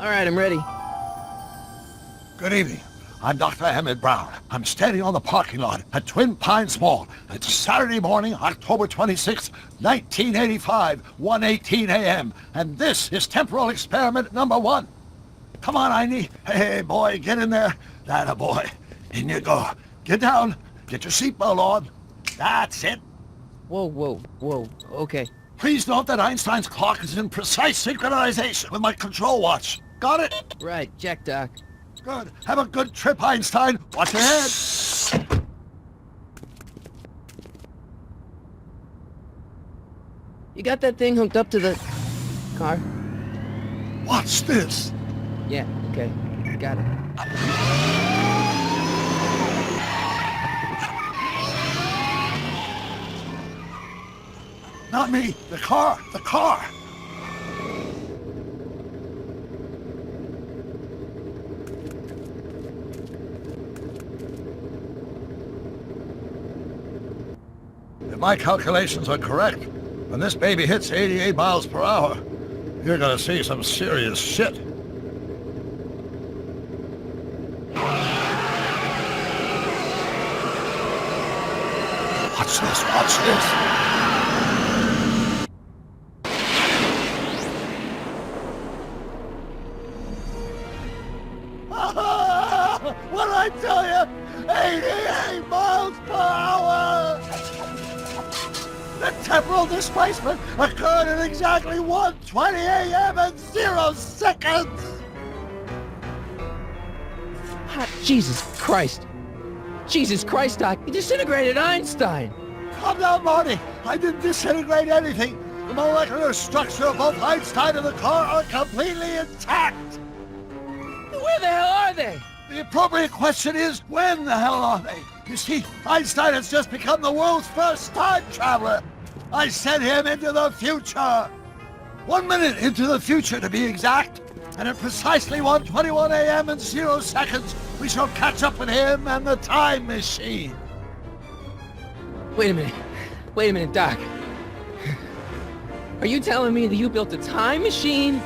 All right, I'm ready. Good evening. I'm Dr. Emmett Brown. I'm standing on the parking lot at Twin Pines Mall. It's Saturday morning, October 26th, 1985, 1:18 a.m. And this is temporal experiment number 1. Come on, Einie. Hey, boy, get in there. That boy. In you go. Get down. Get your seatbelt on. That's it. Whoa, okay. Please note that Einstein's clock is in precise synchronization with my control watch. Got it? Right, check, Doc. Good. Have a good trip, Einstein. Watch your head. You got that thing hooked up to the car? Watch this. Yeah, okay. Got it. Not me. The car. The car. If my calculations are correct, when this baby hits 88 miles per hour, you're gonna see some serious shit. Watch this, watch this. What did I tell you? 88 miles per hour! The temporal displacement occurred at exactly 1:20 a.m. and 0 seconds! Jesus Christ. Jesus Christ, Doc. You disintegrated Einstein. Calm down, Marty. I didn't disintegrate anything. The molecular structure of both Einstein and the car are completely intact. Where the hell are they? The appropriate question is, when the hell are they? You see, Einstein has just become the world's first time traveler. I sent him into the future. 1 minute into the future, to be exact. And at precisely 1:21 a.m. and 0 seconds, we shall catch up with him and the time machine. Wait a minute, Doc. Are you telling me that you built a time machine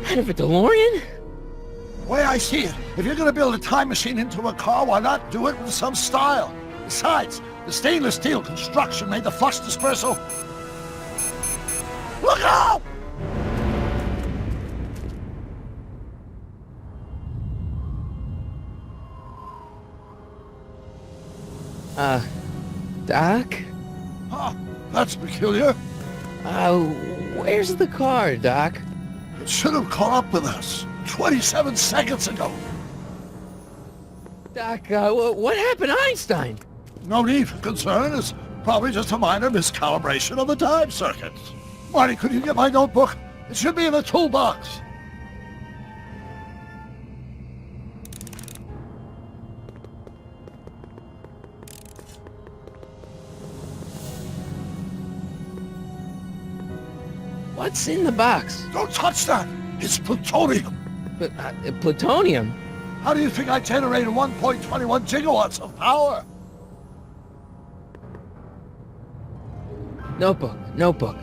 out of a DeLorean? The way I see it, if you're going to build a time machine into a car, why not do it with some style? Besides, the stainless steel construction made the flux dispersal. Look out! Doc? Huh, that's peculiar. Where's the car, Doc? It should have caught up with us 27 seconds ago. Doc, what happened to Einstein? No need for concern. It's probably just a minor miscalibration of the time circuits. Marty, could you get my notebook? It should be in the toolbox. What's in the box? Don't touch that! It's plutonium! But, plutonium? How do you think I generated 1.21 gigawatts of power? Notebook.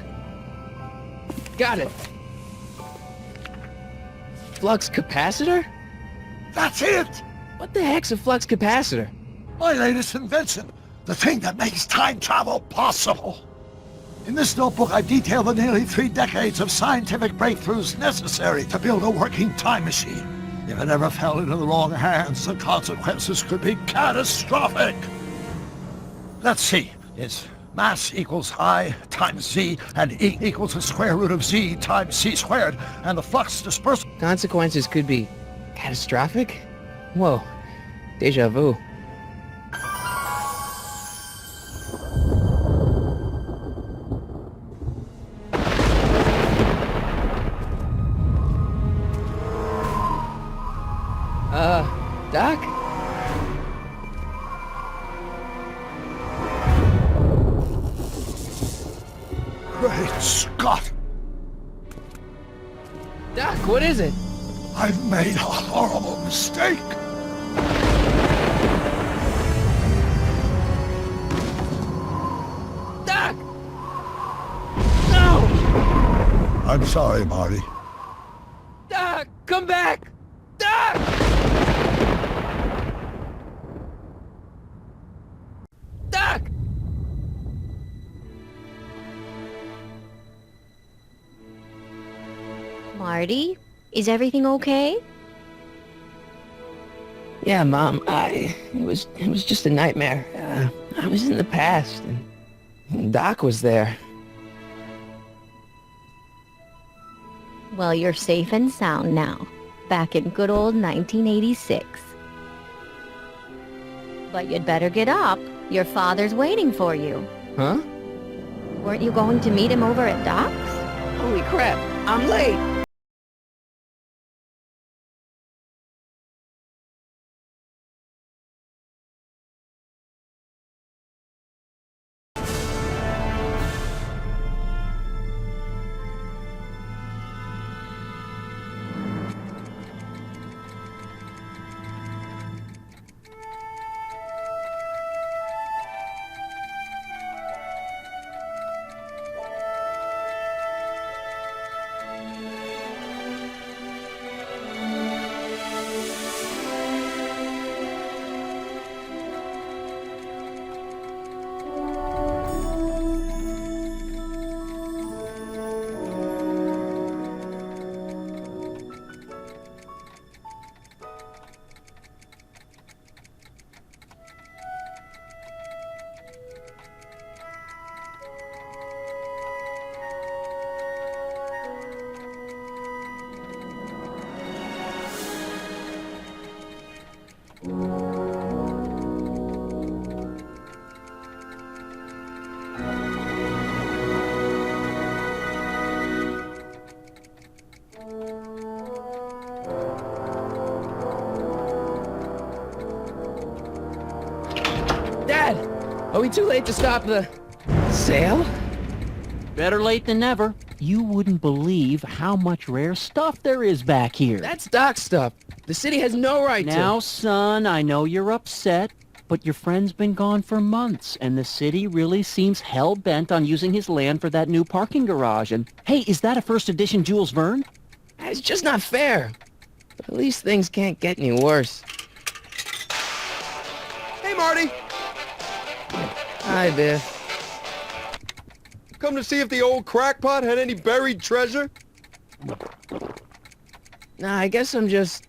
Got it. Flux capacitor? That's it! What the heck's a flux capacitor? My latest invention. The thing that makes time travel possible. In this notebook, I detail the nearly 3 decades of scientific breakthroughs necessary to build a working time machine. If it ever fell into the wrong hands, the consequences could be catastrophic. Let's see. It's mass equals I times Z, and E equals the square root of Z times C squared, and the flux dispersal... Consequences could be catastrophic? Whoa. Deja vu. Doc? Great Scott! Doc, what is it? I've made a horrible mistake! Doc! No! I'm sorry, Marty. Come back! Doc! Doc! Marty, is everything okay? Yeah, Mom, it was just a nightmare. I was in the past, and Doc was there. Well, you're safe and sound now, back in good old 1986. But you'd better get up. Your father's waiting for you. Huh? Weren't you going to meet him over at Doc's? Holy crap, I'm late! Dad! Are we too late to stop the sale? Better late than never. You wouldn't believe how much rare stuff there is back here. That's Doc's stuff. The city has no right to... Now, son, I know you're upset, but your friend's been gone for months, and the city really seems hell-bent on using his land for that new parking garage. And, hey, is that a first edition Jules Verne? It's just not fair. But at least things can't get any worse. Hey, Marty! Hi, Biff. Come to see if the old crackpot had any buried treasure? Nah, I guess I'm just...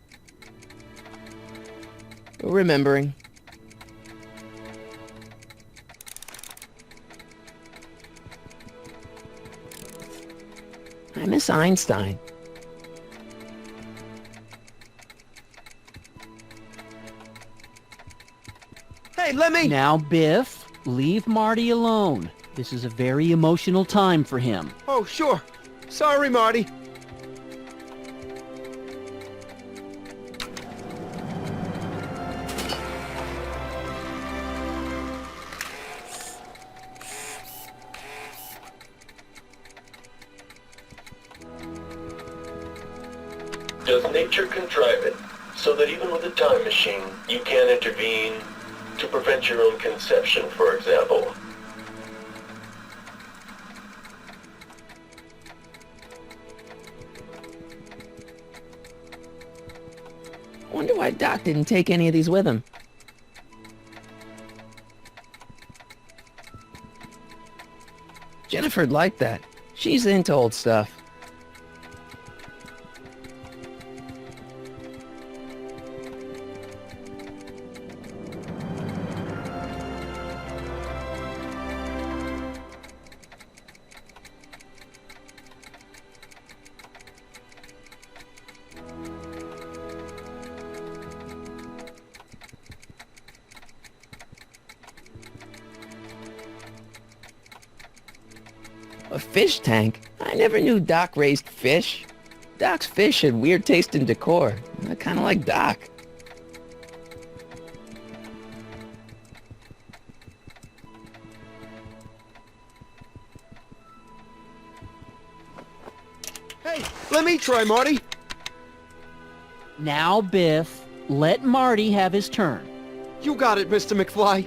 remembering. I miss Einstein. Hey, let me... Now, Biff, leave Marty alone. This is a very emotional time for him. Oh, sure. Sorry, Marty. Does nature contrive it so that even with a time machine, you can't intervene to prevent your own conception, for example? I wonder why Doc didn't take any of these with him. Jennifer'd like that. She's into old stuff. A fish tank? I never knew Doc raised fish. Doc's fish had weird taste in decor. I kinda like Doc. Hey, let me try, Marty. Now, Biff, let Marty have his turn. You got it, Mr. McFly.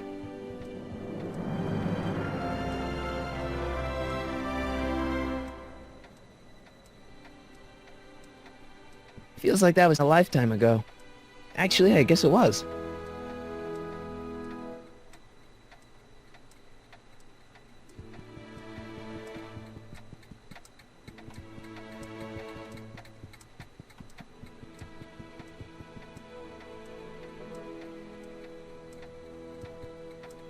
Feels like that was a lifetime ago. Actually, I guess it was.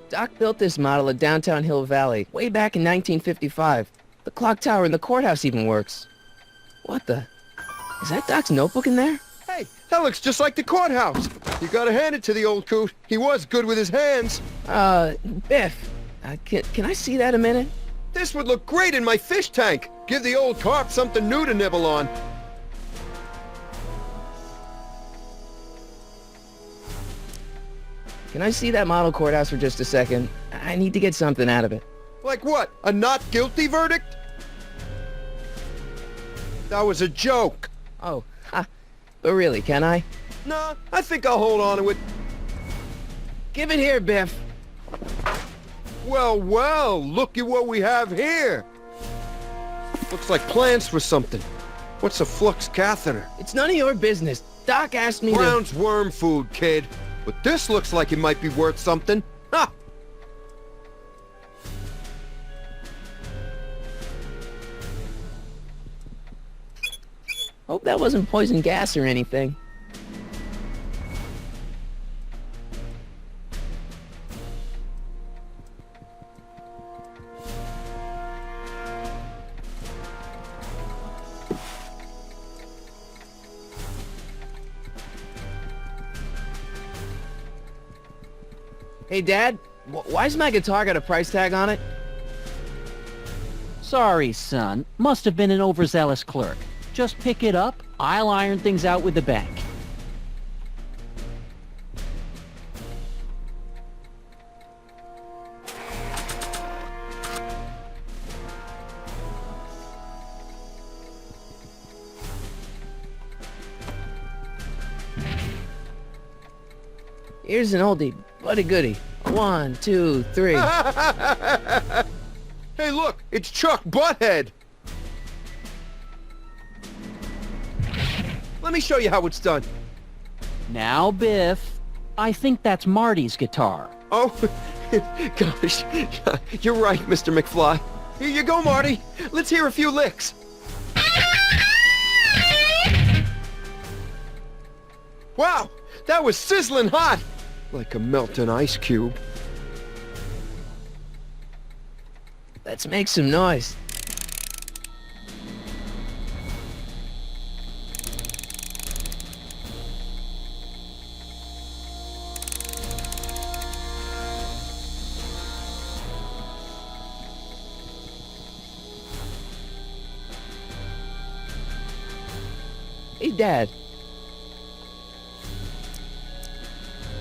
Doc built this model at downtown Hill Valley way back in 1955. The clock tower in the courthouse even works. What the? Is that Doc's notebook in there? Hey, that looks just like the courthouse. You gotta hand it to the old coot. He was good with his hands. Biff, can I see that a minute? This would look great in my fish tank. Give the old carp something new to nibble on. Can I see that model courthouse for just a second? I need to get something out of it. Like what? A not guilty verdict? That was a joke. Oh, but really, can I? Nah, I think I'll hold on to it. Give it here, Biff. Well, well, look at what we have here. Looks like plans for something. What's a flux catheter? It's none of your business. Doc asked me Brown's worm food, kid. But this looks like it might be worth something. Ha! Hope that wasn't poison gas or anything. Hey, Dad, why's my guitar got a price tag on it? Sorry, son. Must have been an overzealous clerk. Just pick it up. I'll iron things out with the bank. Here's an oldie, but a goodie. 1, 2, 3. Hey, look! It's Chuck Butthead! Let me show you how it's done. Now, Biff, I think that's Marty's guitar. Oh, gosh. You're right, Mr. McFly. Here you go, Marty. Let's hear a few licks. Wow, that was sizzling hot. Like a melting ice cube. Let's make some noise. Hey, Dad.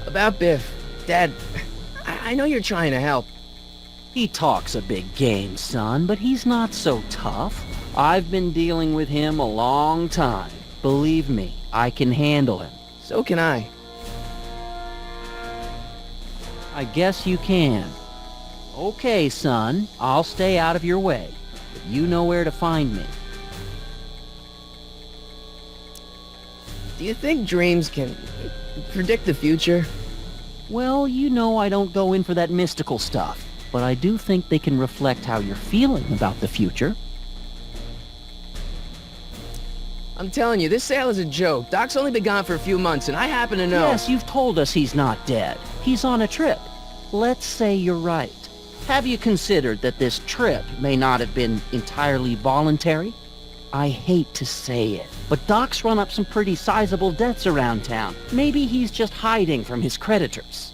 About Biff. Dad, I know you're trying to help. He talks a big game, son, but he's not so tough. I've been dealing with him a long time. Believe me, I can handle him. So can I. I guess you can. Okay, son, I'll stay out of your way. But you know where to find me. Do you think dreams can predict the future? Well, you know I don't go in for that mystical stuff, but I do think they can reflect how you're feeling about the future. I'm telling you, this sale is a joke. Doc's only been gone for a few months, and I happen to know... Yes, you've told us he's not dead. He's on a trip. Let's say you're right. Have you considered that this trip may not have been entirely voluntary? I hate to say it, but Doc's run up some pretty sizable debts around town. Maybe he's just hiding from his creditors.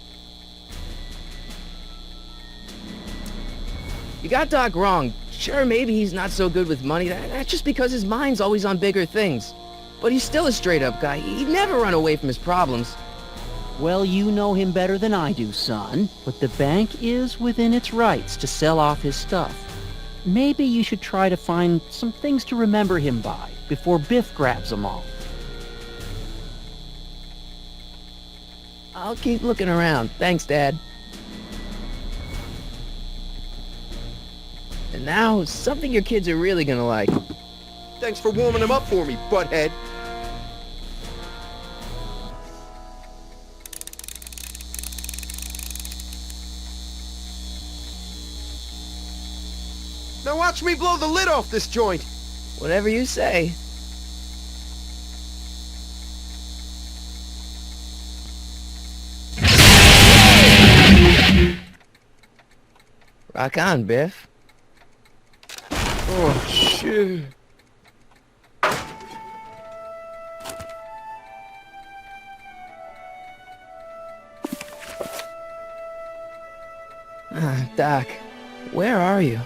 You got Doc wrong. Sure, maybe he's not so good with money. That's just because his mind's always on bigger things. But he's still a straight-up guy. He'd never run away from his problems. Well, you know him better than I do, son. But the bank is within its rights to sell off his stuff. Maybe you should try to find some things to remember him by before Biff grabs them all. I'll keep looking around. Thanks, Dad. And now, something your kids are really gonna like. Thanks for warming him up for me, butthead. Now watch me blow the lid off this joint. Whatever you say. Rock on, Biff. Oh, shit. Doc, where are you?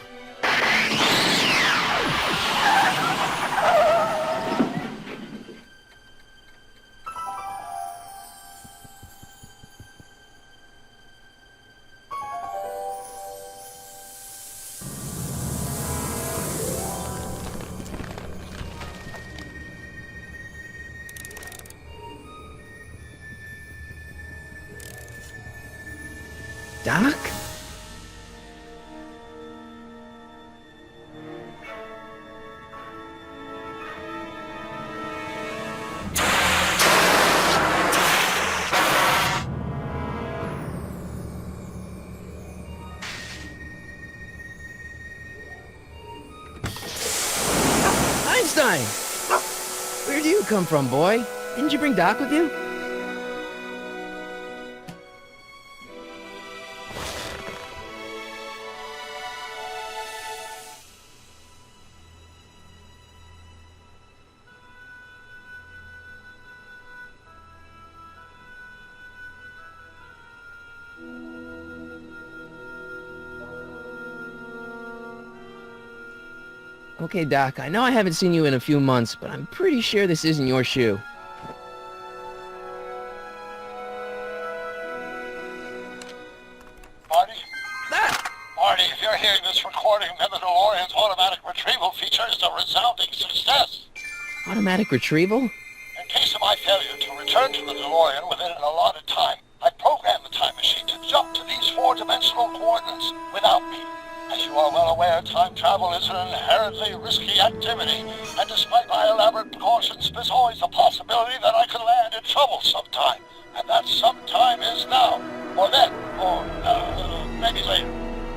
Doc? Einstein! Where do you come from, boy? Didn't you bring Doc with you? Okay, Doc, I know I haven't seen you in a few months, but I'm pretty sure this isn't your shoe. Marty? Ah! Marty, if you're hearing this recording, then the DeLorean's automatic retrieval feature is a resounding success. Automatic retrieval? In case of my failure to return to the DeLorean within an allotted time, I programmed the time machine to jump to these four-dimensional coordinates without me. As you are well aware, time travel is an inherently risky activity, and despite my elaborate precautions, there's always a possibility that I could land in trouble sometime. And that sometime is now, or then, or maybe later.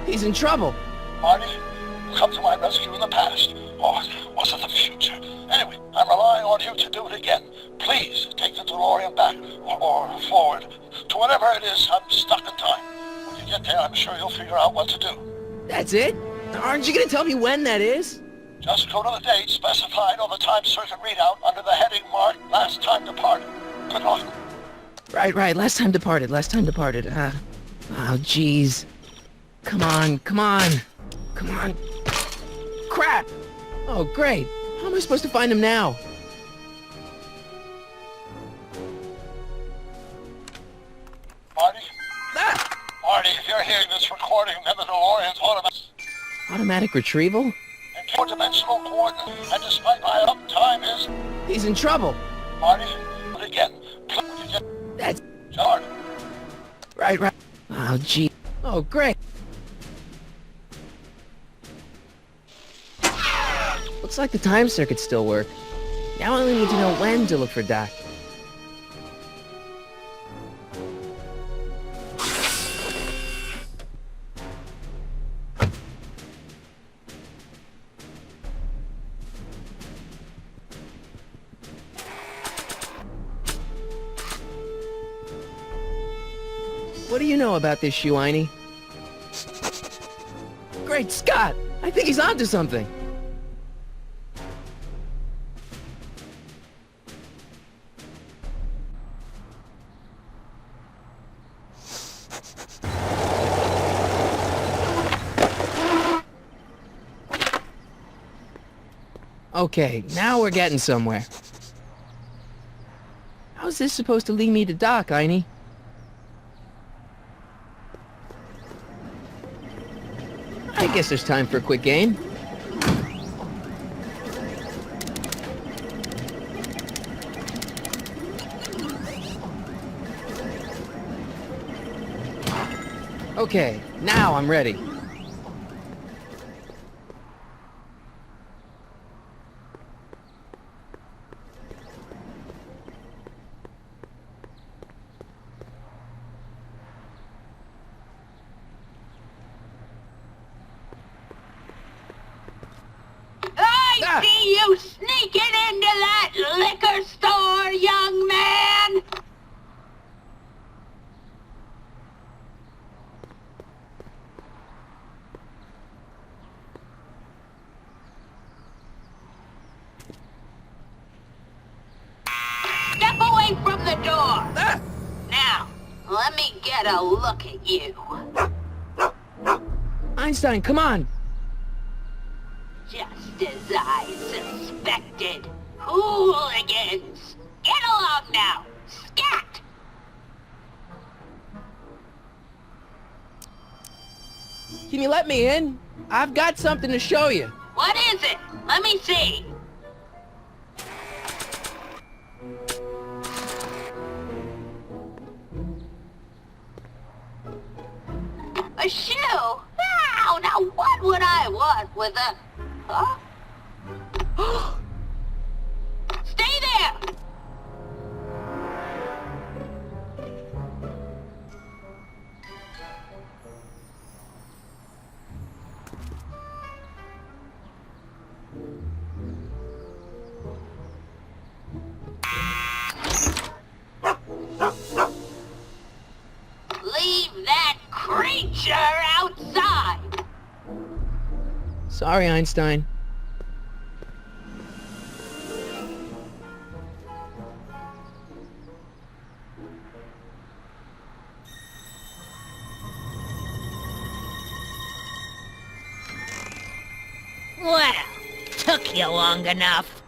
He's in trouble. Marty, you come to my rescue in the past, or was it the future? Anyway, I'm relying on you to do it again. Please take the DeLorean back, or forward, to whatever it is I'm stuck in time. When you get there, I'm sure you'll figure out what to do. That's it? Aren't you gonna tell me when that is? Just go to the date specified on the time circuit readout under the heading marked Last Time Departed. Good luck. Right, last time departed. Oh, jeez. Come on. Crap! Oh, great. How am I supposed to find him now? Marty? Ah! Marty, if you're hearing this recording, then the DeLorean's Automatic retrieval? in four-dimensional coordinates, and despite my uptime is... He's in trouble. Marty, do it again. Please, when you get... That's... Jordan. Right. Oh, gee. Oh, great. Looks like the time circuits still work. Now I only need to know when to look for Doc. What do you know about this shoe, Einie? Great Scott! I think he's onto something! Okay, now we're getting somewhere. How's this supposed to lead me to Doc, Einie? I guess there's time for a quick game. Okay, now I'm ready. see you sneaking into that liquor store, young man! Step away from the door! Now, let me get a look at you. Einstein, come on! Just as I suspected. Hooligans! Get along now! Scat! Can you let me in? I've got something to show you. What is it? Let me see. A shoe? Wow, now what would I want with a... Huh? Stay there! Leave that creature outside! Sorry, Einstein. Well, took you long enough.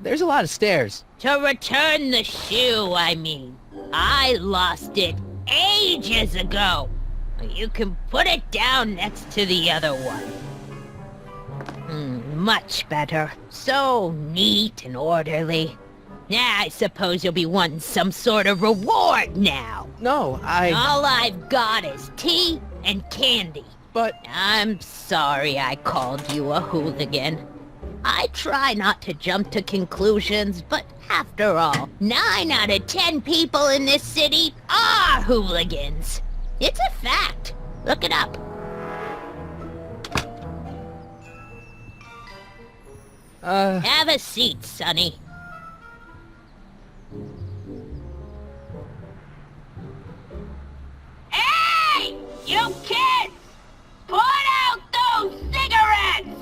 There's a lot of stairs. To return the shoe, I mean. I lost it ages ago. You can put it down next to the other one. Much better. So neat and orderly. Yeah, I suppose you'll be wanting some sort of reward now. No, All I've got is tea and candy. But... I'm sorry I called you a hooligan. I try not to jump to conclusions, but after all, 9 out of 10 people in this city are hooligans. It's a fact. Look it up. Have a seat, Sonny. Hey! You kids! Put out those cigarettes!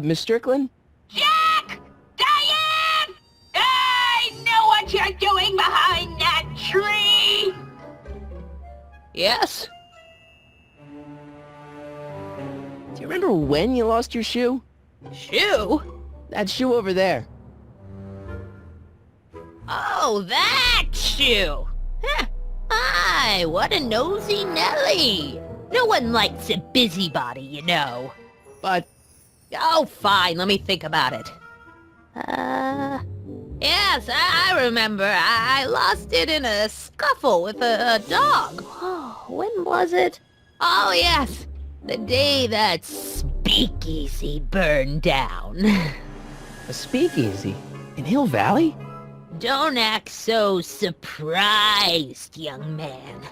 Miss Strickland? Jack! Diane! I know what you're doing behind that tree! Yes? Do you remember when you lost your shoe? Shoe? That shoe over there. Oh, that shoe! Huh. Hi, what a nosy Nelly! No one likes a busybody, you know. But... Oh, fine, let me think about it. Yes, I remember. I lost it in a scuffle with a dog. Oh, when was it? Oh, yes, the day that speakeasy burned down. A speakeasy? In Hill Valley? Don't act so surprised, young man.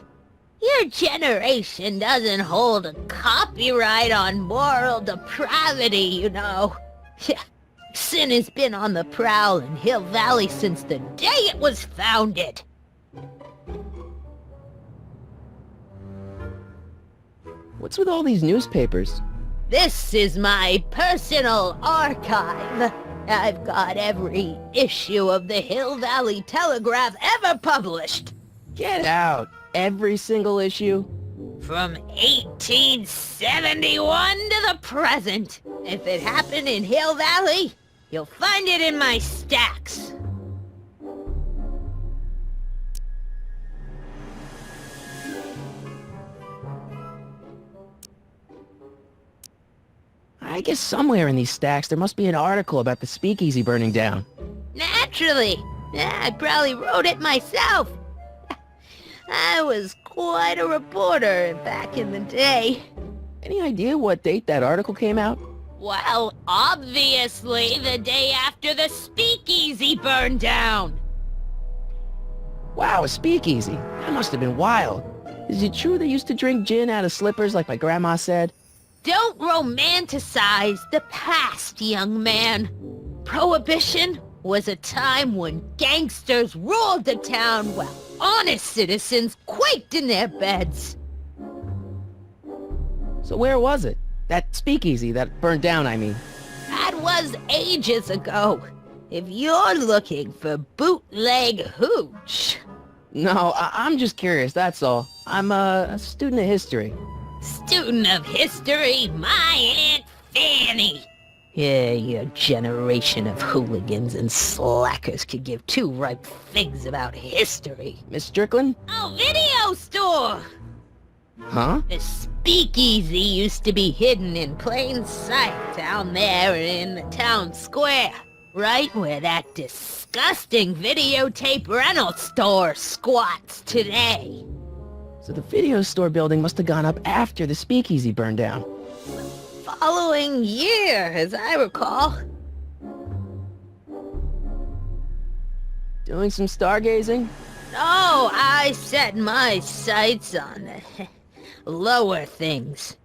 Your generation doesn't hold a copyright on moral depravity, you know. Sin has been on the prowl in Hill Valley since the day it was founded. What's with all these newspapers? This is my personal archive. I've got every issue of the Hill Valley Telegraph ever published. Get out. Every single issue? From 1871 to the present. If it happened in Hill Valley, you'll find it in my stacks. I guess somewhere in these stacks there must be an article about the speakeasy burning down. Naturally. Yeah, I probably wrote it myself. I was quite a reporter back in the day. Any idea what date that article came out? Well, obviously the day after the speakeasy burned down. Wow, a speakeasy. That must have been wild. Is it true they used to drink gin out of slippers like my grandma said? Don't romanticize the past, young man. Prohibition was a time when gangsters ruled the town while honest citizens quaked in their beds. So where was it? That speakeasy that burned down, I mean. That was ages ago. If you're looking for bootleg hooch. No, I'm just curious, that's all. I'm a student of history. Student of history, my Aunt Fanny. Yeah, your generation of hooligans and slackers could give two ripe figs about history. Miss Strickland? Oh, video store! Huh? The speakeasy used to be hidden in plain sight down there in the town square. Right where that disgusting videotape rental store squats today. So the video store building must have gone up after the speakeasy burned down. Following year, as I recall. Doing some stargazing? Oh, I set my sights on the lower things.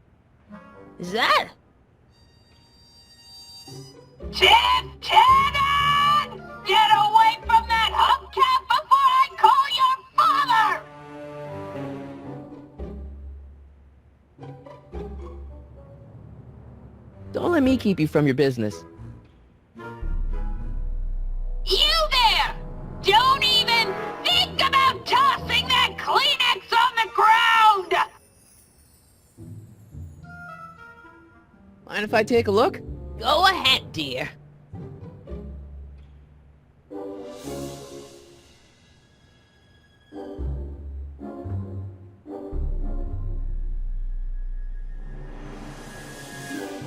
Is that? Lieutenant! Get away from that hubcap before I call your father! Don't let me keep you from your business. You there! Don't even think about tossing that Kleenex on the ground! Mind if I take a look? Go ahead, dear.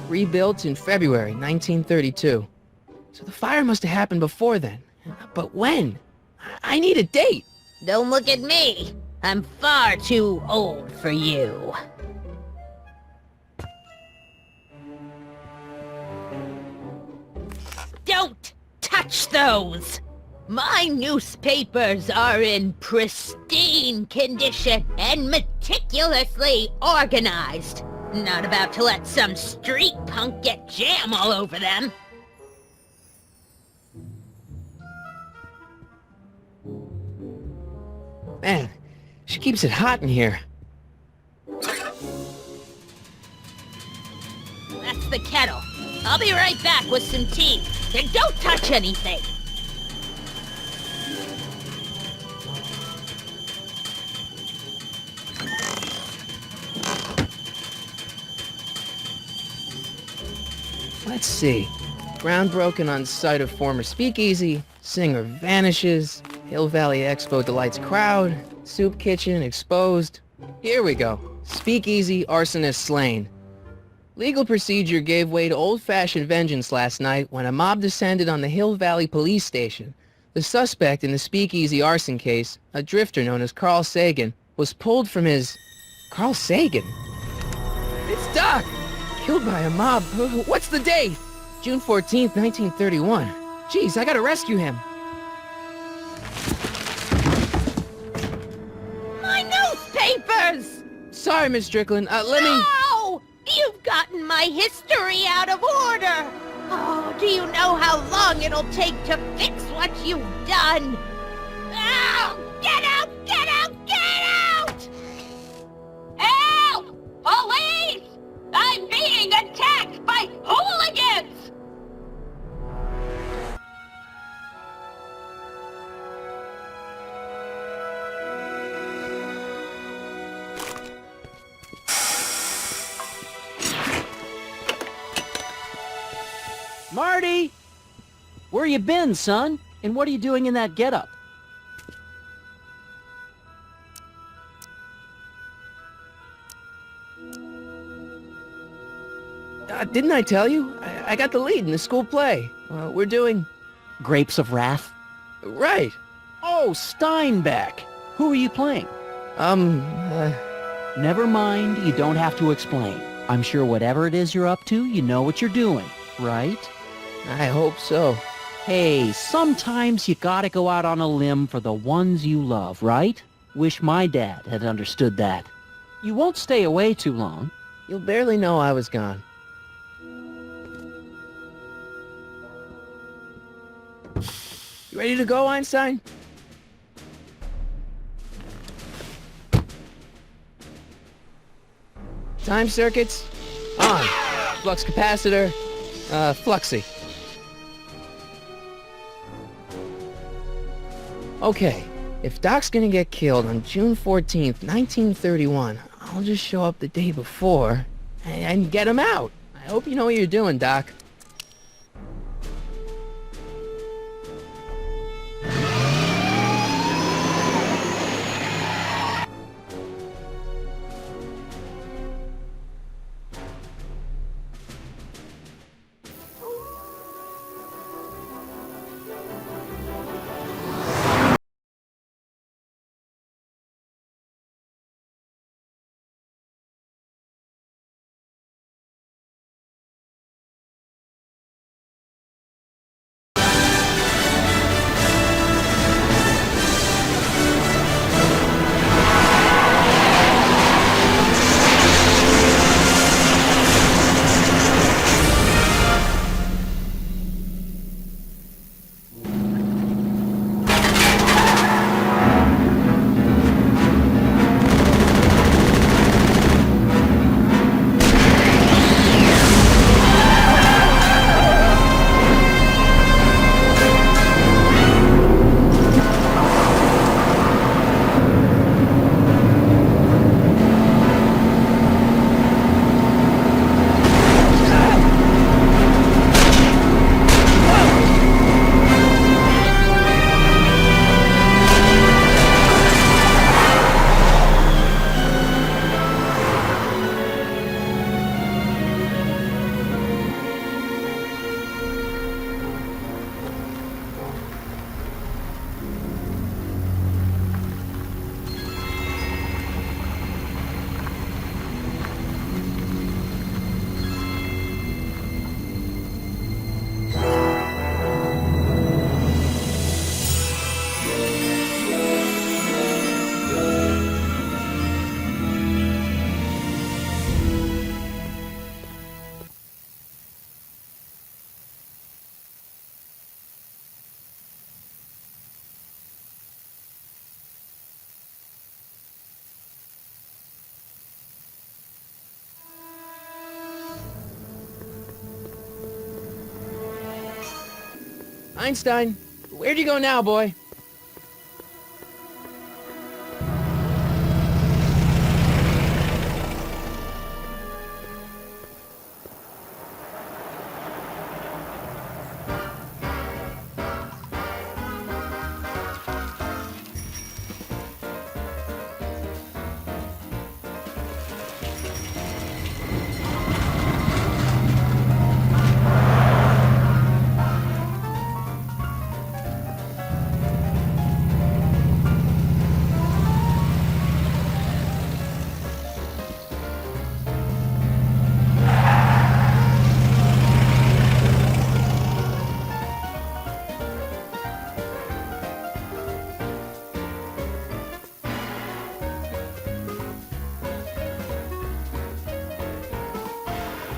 Rebuilt in February 1932. So the fire must have happened before then. But when? I need a date. Don't look at me. I'm far too old for you. Don't touch those! My newspapers are in pristine condition and meticulously organized. Not about to let some street punk get jam all over them. Man, she keeps it hot in here. That's the kettle. I'll be right back with some tea. And don't touch anything. Let's see. Ground broken on site of former speakeasy. Singer vanishes. Hill Valley Expo delights crowd. Soup kitchen exposed. Here we go. Speakeasy arsonist slain. Legal procedure gave way to old-fashioned vengeance last night when a mob descended on the Hill Valley police station. The suspect in the speakeasy arson case, a drifter known as Carl Sagan, was pulled from his... Carl Sagan? It's Doc! Killed by a mob. What's the date? June 14th, 1931. Jeez, I gotta rescue him. My newspapers! Sorry, Miss Strickland. Let me... No! You've gotten my history out of order! Oh, do you know how long it'll take to fix what you've done? Oh, get out! Get out! Get out! Help! Police! I'm being attacked by hooligans! Marty! Where you been, son? And what are you doing in that getup? Didn't I tell you? I got the lead in the school play. We're doing... Grapes of Wrath? Right. Oh, Steinbeck! Who are you playing? Never mind, you don't have to explain. I'm sure whatever it is you're up to, you know what you're doing, right? I hope so. Hey, sometimes you gotta go out on a limb for the ones you love, right? Wish my dad had understood that. You won't stay away too long. You'll barely know I was gone. You ready to go, Einstein? Time circuits on. Flux capacitor, fluxy. Okay, if Doc's gonna get killed on June 14th, 1931, I'll just show up the day before and get him out. I hope you know what you're doing, Doc. Einstein, where'd you go now, boy?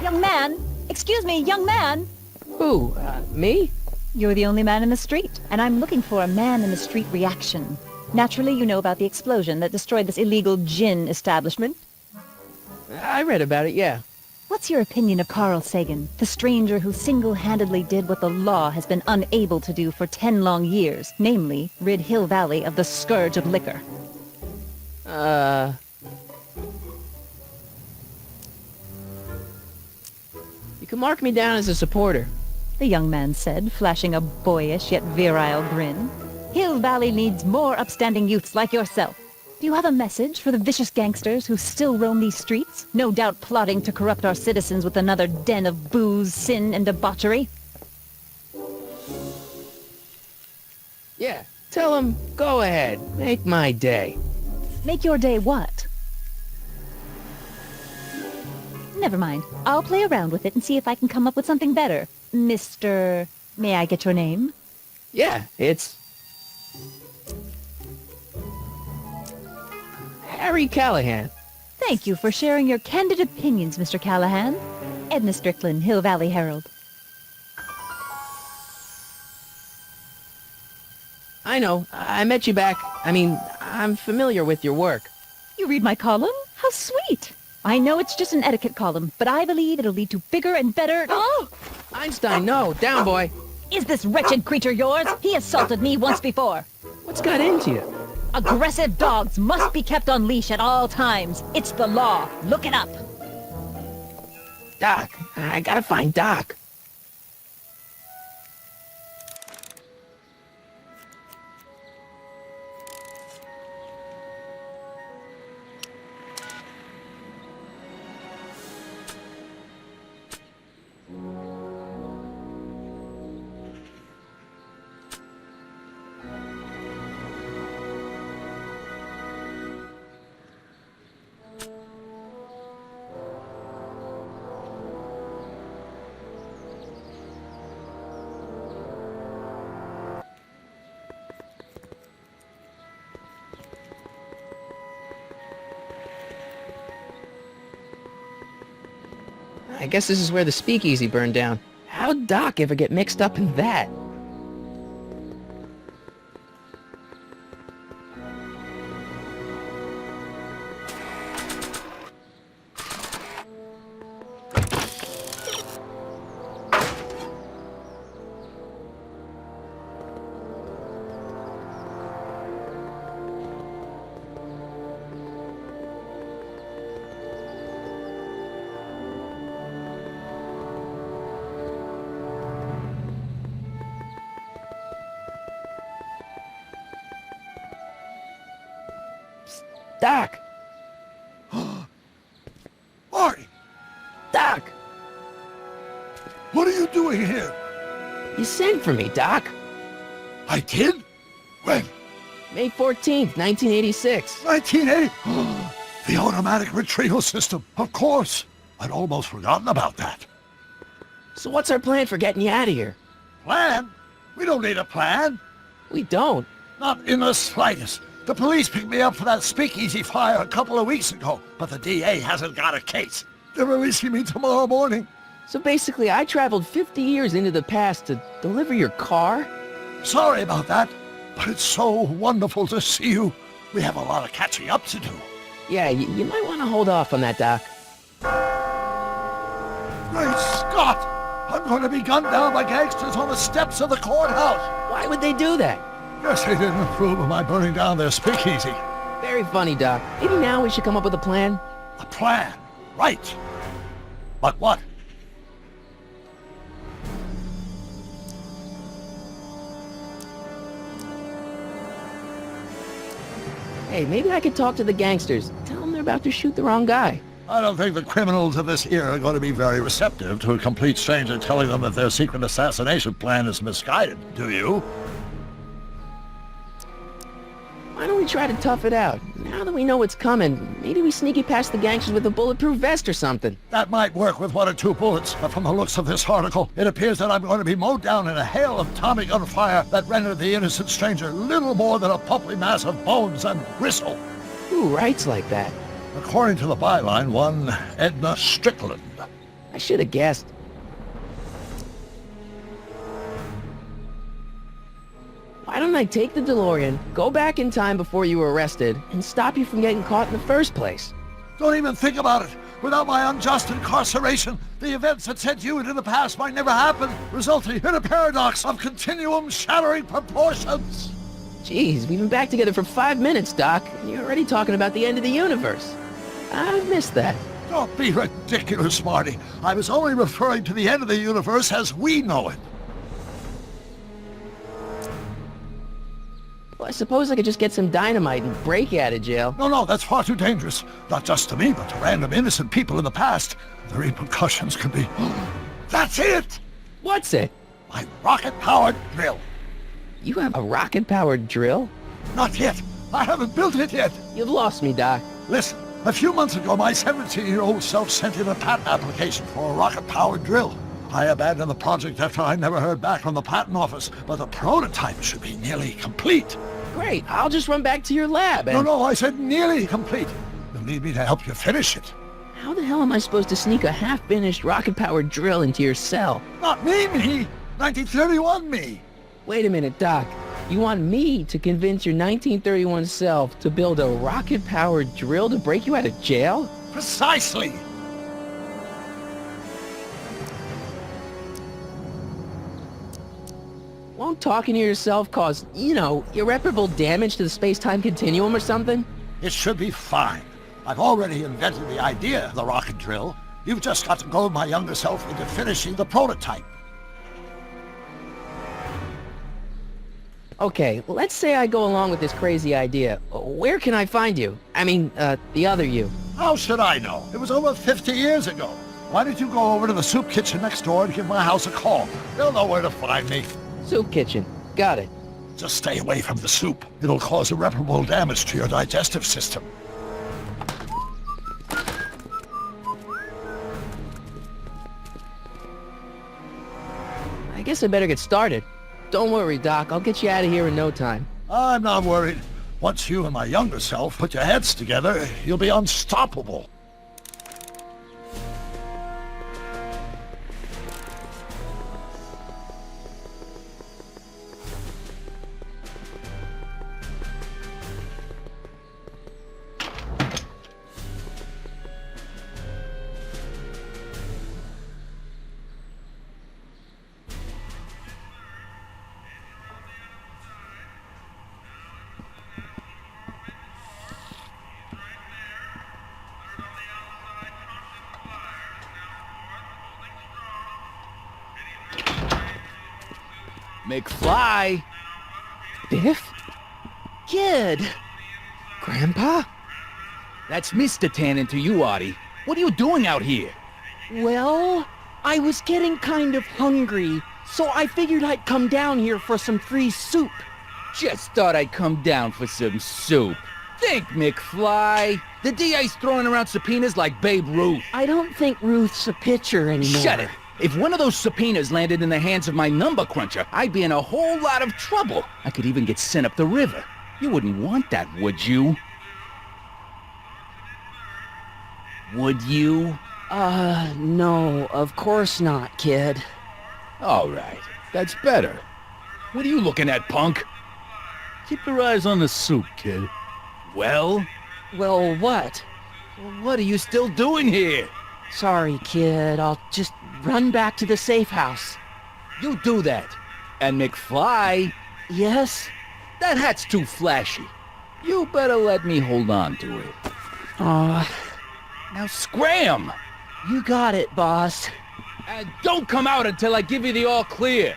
Young man! Excuse me, young man! Who, me? You're the only man in the street, and I'm looking for a man-in-the-street reaction. Naturally, you know about the explosion that destroyed this illegal gin establishment. I read about it, yeah. What's your opinion of Carl Sagan, the stranger who single-handedly did what the law has been unable to do for 10 long years, namely, rid Hill Valley of the scourge of liquor? You can mark me down as a supporter. The young man said, flashing a boyish yet virile grin. Hill Valley needs more upstanding youths like yourself. Do you have a message for the vicious gangsters who still roam these streets, no doubt plotting to corrupt our citizens with another den of booze, sin, and debauchery? Yeah, tell them, go ahead, make my day. Make your day what? Never mind. I'll play around with it and see if I can come up with something better, Mr. May I get your name? Yeah, it's... Harry Callahan. Thank you for sharing your candid opinions, Mr. Callahan. Edna Strickland, Hill Valley Herald. I know. I met you back. I'm familiar with your work. You read my column? How sweet! I know it's just an etiquette column, but I believe it'll lead to bigger and better... Oh! Einstein, no. Down, boy. Is this wretched creature yours? He assaulted me once before. What's got into you? Aggressive dogs must be kept on leash at all times. It's the law. Look it up. Doc. I gotta find Doc. I guess this is where the speakeasy burned down. How'd Doc ever get mixed up in that? Doc! Marty! Doc! What are you doing here? You sent for me, Doc. I did? When? May 14th, 1986. 1980? The automatic retrieval system. Of course. I'd almost forgotten about that. So what's our plan for getting you out of here? Plan? We don't need a plan. We don't. Not in the slightest. The police picked me up for that speakeasy fire a couple of weeks ago, but the DA hasn't got a case. They're releasing me tomorrow morning. So basically, I traveled 50 years into the past to deliver your car? Sorry about that, but it's so wonderful to see you. We have a lot of catching up to do. Yeah, you might want to hold off on that, Doc. Great Scott! I'm going to be gunned down by gangsters on the steps of the courthouse. Why would they do that? Guess they didn't approve of my burning down their speakeasy. Very funny, Doc. Maybe now we should come up with a plan? A plan? Right. But what? Hey, maybe I could talk to the gangsters. Tell them they're about to shoot the wrong guy. I don't think the criminals of this era are going to be very receptive to a complete stranger telling them that their secret assassination plan is misguided, do you? Why don't we try to tough it out? Now that we know what's coming, maybe we sneak it past the gangsters with a bulletproof vest or something. That might work with 1 or 2 bullets, but from the looks of this article, it appears that I'm going to be mowed down in a hail of Tommy gun fire that rendered the innocent stranger little more than a pulpy mass of bones and gristle. Who writes like that? According to the byline, one Edna Strickland. I should have guessed. Why don't I take the DeLorean, go back in time before you were arrested, and stop you from getting caught in the first place? Don't even think about it. Without my unjust incarceration, the events that sent you into the past might never happen, resulting in a paradox of continuum-shattering proportions. Jeez, we've been back together for 5 minutes, Doc, and you're already talking about the end of the universe. I've missed that. Don't be ridiculous, Marty. I was only referring to the end of the universe as we know it. Well, I suppose I could just get some dynamite and break you out of jail. No, that's far too dangerous. Not just to me, but to random innocent people in the past. The repercussions could be... That's it! What's it? My rocket-powered drill. You have a rocket-powered drill? Not yet. I haven't built it yet. You've lost me, Doc. Listen, a few months ago, my 17-year-old self sent in a patent application for a rocket-powered drill. I abandoned the project after I never heard back from the patent office, but the prototype should be nearly complete. Great, I'll just run back to your lab and... No, I said nearly complete. You'll need me to help you finish it. How the hell am I supposed to sneak a half-finished rocket-powered drill into your cell? Not me! 1931 me! Wait a minute, Doc. You want me to convince your 1931 self to build a rocket-powered drill to break you out of jail? Precisely! Won't talking to yourself cause, irreparable damage to the space-time continuum or something? It should be fine. I've already invented the idea of the rocket drill. You've just got to goad my younger self into finishing the prototype. Okay, well, let's say I go along with this crazy idea. Where can I find you? I mean, the other you. How should I know? It was over 50 years ago. Why don't you go over to the soup kitchen next door and give my house a call? They'll know where to find me. Soup kitchen. Got it. Just stay away from the soup. It'll cause irreparable damage to your digestive system. I guess I better get started. Don't worry, Doc. I'll get you out of here in no time. I'm not worried. Once you and my younger self put your heads together, you'll be unstoppable. McFly! Biff? Kid! Grandpa? That's Mr. Tannen to you, Artie. What are you doing out here? Well, I was getting kind of hungry, so I figured I'd come down here for some free soup. Just thought I'd come down for some soup. Think, McFly. The DA's throwing around subpoenas like Babe Ruth. I don't think Ruth's a pitcher anymore. Shut it! If one of those subpoenas landed in the hands of my number cruncher, I'd be in a whole lot of trouble. I could even get sent up the river. You wouldn't want that, would you? Would you? No, of course not, kid. All right, that's better. What are you looking at, punk? Keep your eyes on the soup, kid. Well, Well, what? what are you still doing here? Sorry, kid. I'll just run back to the safe house. You do that. And McFly, Yes? that hat's too flashy. You better let me hold on to it. Now scram! You got it, boss. And don't come out until I give you the all clear.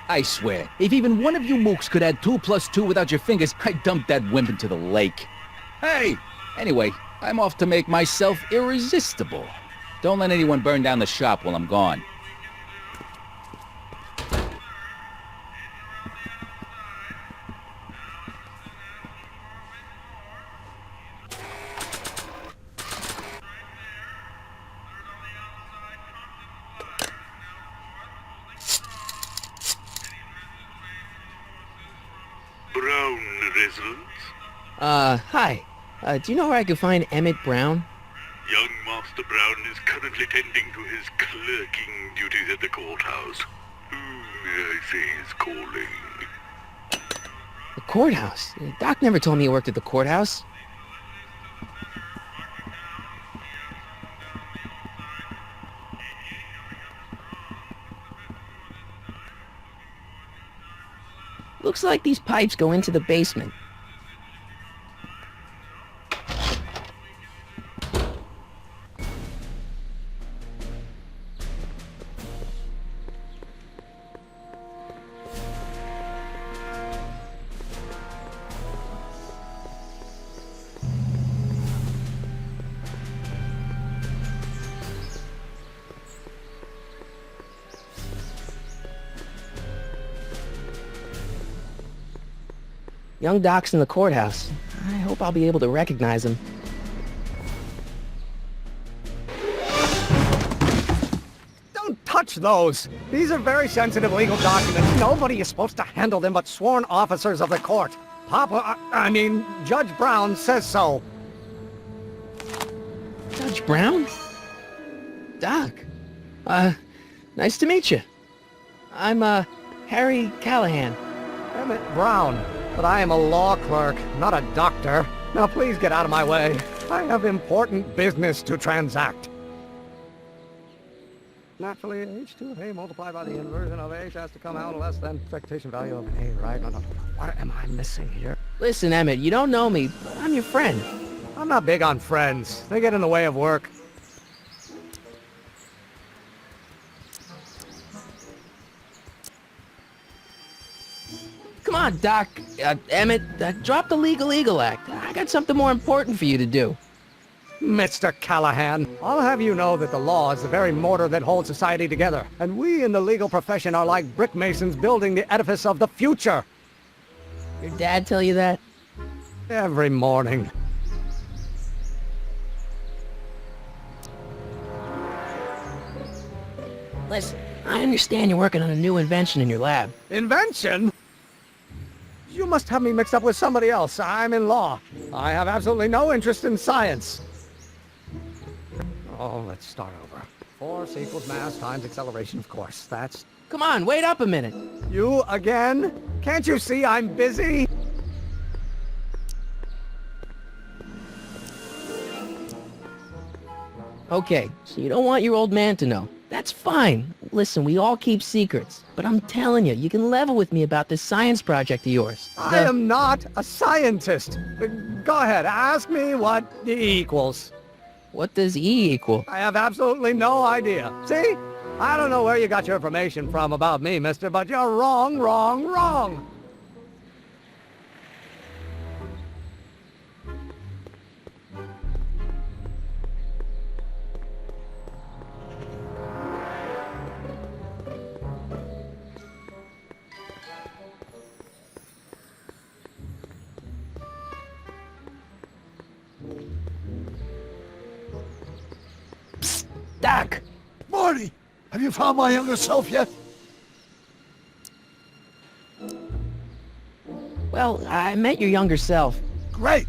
I swear, if even one of you mooks could add 2 + 2 without your fingers, I'd dump that wimp into the lake. Hey! Anyway, I'm off to make myself irresistible. Don't let anyone burn down the shop while I'm gone. Brown results? Hi. Do you know where I could find Emmett Brown? Young Master Brown is currently tending to his clerking duties at the courthouse. Who may I say is calling? The courthouse? Doc never told me he worked at the courthouse. Looks like these pipes go into the basement. Young Doc's in the courthouse. I hope I'll be able to recognize him. Don't watch those. These are very sensitive legal documents. Nobody is supposed to handle them but sworn officers of the court. Judge Brown says so. Judge Brown? Doc. Nice to meet you. I'm, Harry Callahan. Emmett Brown. But I am a law clerk, not a doctor. Now please get out of my way. I have important business to transact. Naturally, h2 of a multiplied by the inversion of h has to come out less than expectation value of a, right? No. What am I missing here? Listen, Emmett, you don't know me, but I'm your friend. I'm not big on friends. They get in the way of work. Come on, Doc. Emmett, drop the Legal Eagle Act. I got something more important for you to do. Mr. Callahan, I'll have you know that the law is the very mortar that holds society together, and we in the legal profession are like brick masons building the edifice of the future. Your dad tell you that? Every morning. Listen, I understand you're working on a new invention in your lab. Invention? You must have me mixed up with somebody else. I'm in law. I have absolutely no interest in science. Oh, let's start over. Force equals mass times acceleration, of course. That's... Come on, wait up a minute. You again? Can't you see I'm busy? Okay, so you don't want your old man to know. That's fine. Listen, we all keep secrets. But I'm telling you, you can level with me about this science project of yours. I am not a scientist. Go ahead, ask me what E equals. What does E equal? I have absolutely no idea. See? I don't know where you got your information from about me, mister, but you're wrong, wrong, wrong. Doc! Marty, have you found my younger self yet? Well, I met your younger self. Great.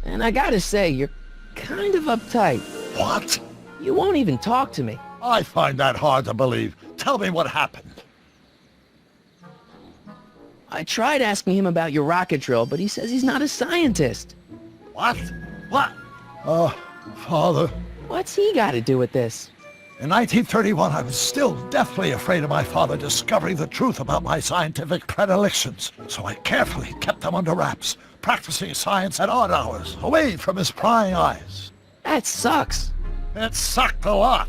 And I gotta say, you're kind of uptight. What? You won't even talk to me. I find that hard to believe. Tell me what happened. I tried asking him about your rocket drill, but he says he's not a scientist. What? What? Father. What's he got to do with this? In 1931, I was still deathly afraid of my father discovering the truth about my scientific predilections, so I carefully kept them under wraps, practicing science at odd hours, away from his prying eyes. That sucks. It sucked a lot.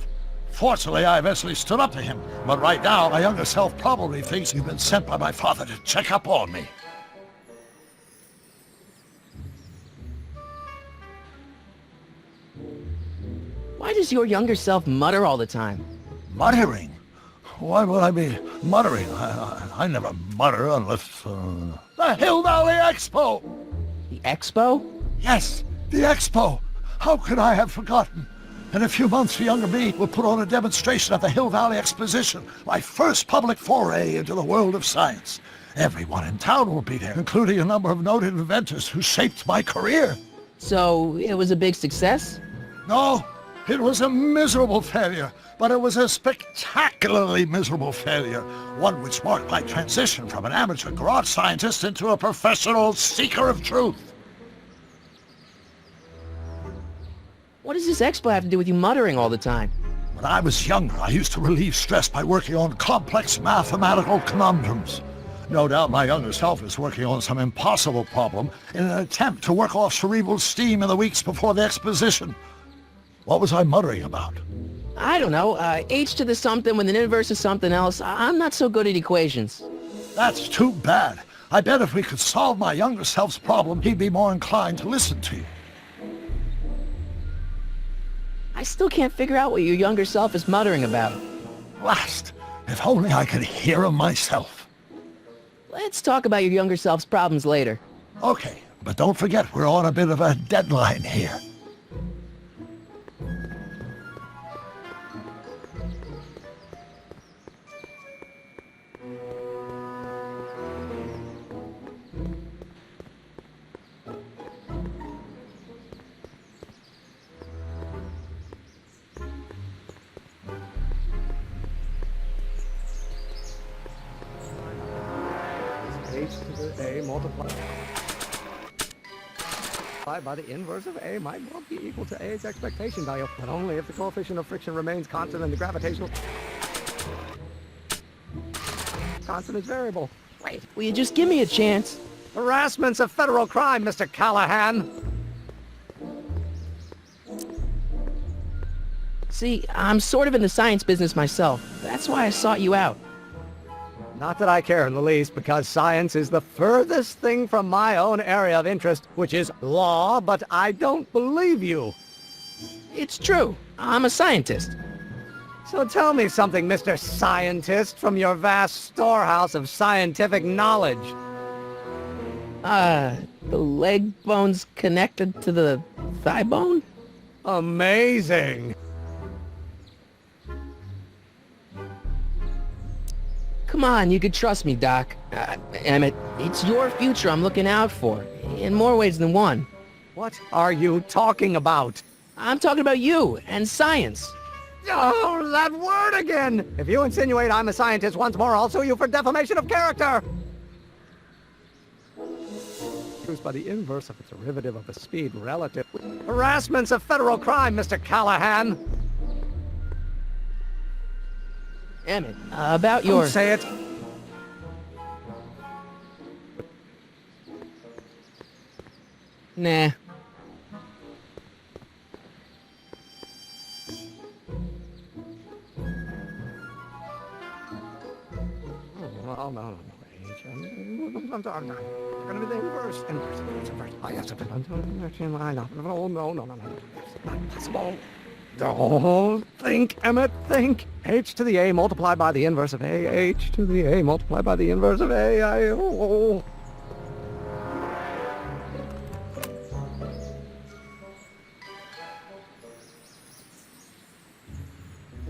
Fortunately, I eventually stood up to him, but right now, my younger self probably thinks you've been sent by my father to check up on me. Why does your younger self mutter all the time? Muttering? Why would I be muttering? I never mutter unless... The Hill Valley Expo! The Expo? Yes, the Expo! How could I have forgotten? In a few months, younger me will put on a demonstration at the Hill Valley Exposition, my first public foray into the world of science. Everyone in town will be there, including a number of noted inventors who shaped my career. So, it was a big success? No, it was a miserable failure, but it was a spectacularly miserable failure, one which marked my transition from an amateur garage scientist into a professional seeker of truth. What does this expo have to do with you muttering all the time? When I was younger, I used to relieve stress by working on complex mathematical conundrums. No doubt my younger self is working on some impossible problem in an attempt to work off cerebral steam in the weeks before the exposition. What was I muttering about? I don't know. H to the something with an inverse of something else. I'm not so good at equations. That's too bad. I bet if we could solve my younger self's problem, he'd be more inclined to listen to you. I still can't figure out what your younger self is muttering about. Blast! If only I could hear him myself. Let's talk about your younger self's problems later. Okay, but don't forget we're on a bit of a deadline here. H to the A multiplied by the inverse of A might well be equal to A's expectation value, but only if the coefficient of friction remains constant and the gravitational constant is variable. Wait, will you just give me a chance? Harassment's a federal crime, Mr. Callahan. See, I'm sort of in the science business myself. That's why I sought you out. Not that I care in the least, because science is the furthest thing from my own area of interest, which is law, but I don't believe you. It's true. I'm a scientist. So tell me something, Mr. Scientist, from your vast storehouse of scientific knowledge. The leg bone's connected to the thigh bone? Amazing. Come on, you could trust me, Doc. Emmett, it's your future I'm looking out for, in more ways than one. What are you talking about? I'm talking about you and science. Oh, that word again! If you insinuate I'm a scientist once more, I'll sue you for defamation of character! Produced by the inverse of a derivative of a speed relative. Harassment's a federal crime, Mr. Callahan! Emmett, about your... Don't say it! Nah. Oh, no. I'm sorry. It's gonna be the inverse. Inverse. I have to... Oh, no. Not possible. Don't think, Emmett, think. H to the A multiplied by the inverse of A. H to the A multiplied by the inverse of A.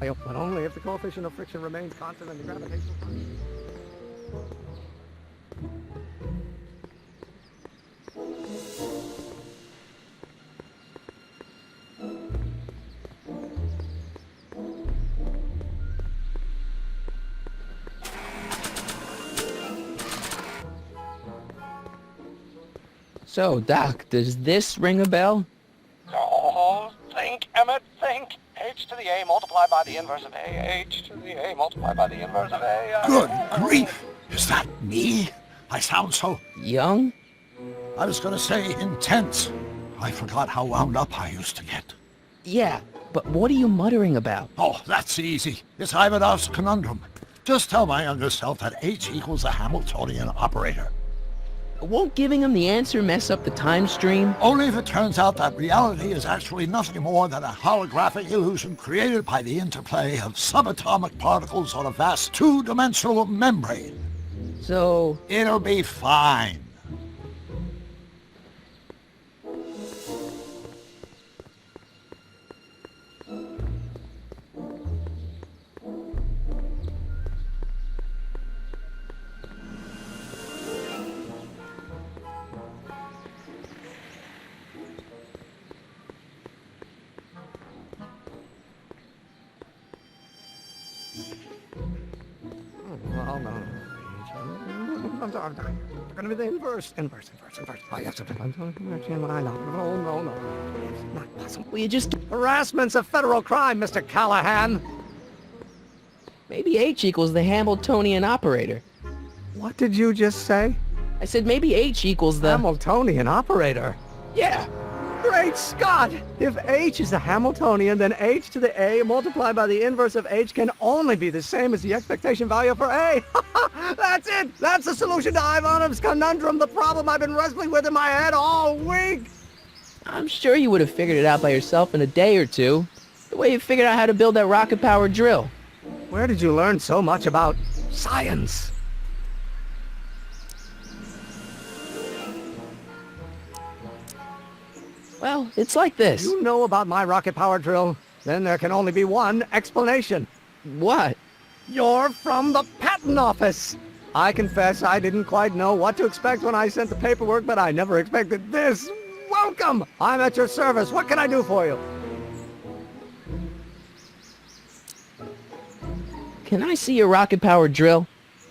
But only if the coefficient of friction remains constant and the gravitational constant. So, Doc, does this ring a bell? Oh, think, Emmett, think. H to the A multiplied by the inverse of A. H to the A multiplied by the inverse of A. Good grief! Is that me? I sound so... Young? I was gonna say intense. I forgot how wound up I used to get. Yeah, but what are you muttering about? Oh, that's easy. It's Ivanov's conundrum. Just tell my younger self that H equals a Hamiltonian operator. Won't giving him the answer mess up the time stream? Only if it turns out that reality is actually nothing more than a holographic illusion created by the interplay of subatomic particles on a vast two-dimensional membrane. So... It'll be fine. Oh, no. I'm sorry. It's gonna be the inverse. I have to... Oh, no. It's not possible. Will you just... Harassment's a federal crime, Mr. Callahan. Maybe H equals the Hamiltonian operator. What did you just say? I said maybe H equals the... Hamiltonian operator? Yeah! Great Scott! If H is the Hamiltonian, then H to the A multiplied by the inverse of H can only be the same as the expectation value for A. That's it! That's the solution to Ivanov's conundrum, the problem I've been wrestling with in my head all week! I'm sure you would have figured it out by yourself in a day or two. The way you figured out how to build that rocket-powered drill. Where did you learn so much about science? Well, it's like this. You know about my rocket power drill? Then there can only be one explanation. What? You're from the Pat patent office. I confess I didn't quite know what to expect when I sent the paperwork, but I never expected this. Welcome! I'm at your service. What can I do for you? Can I see your rocket-powered drill?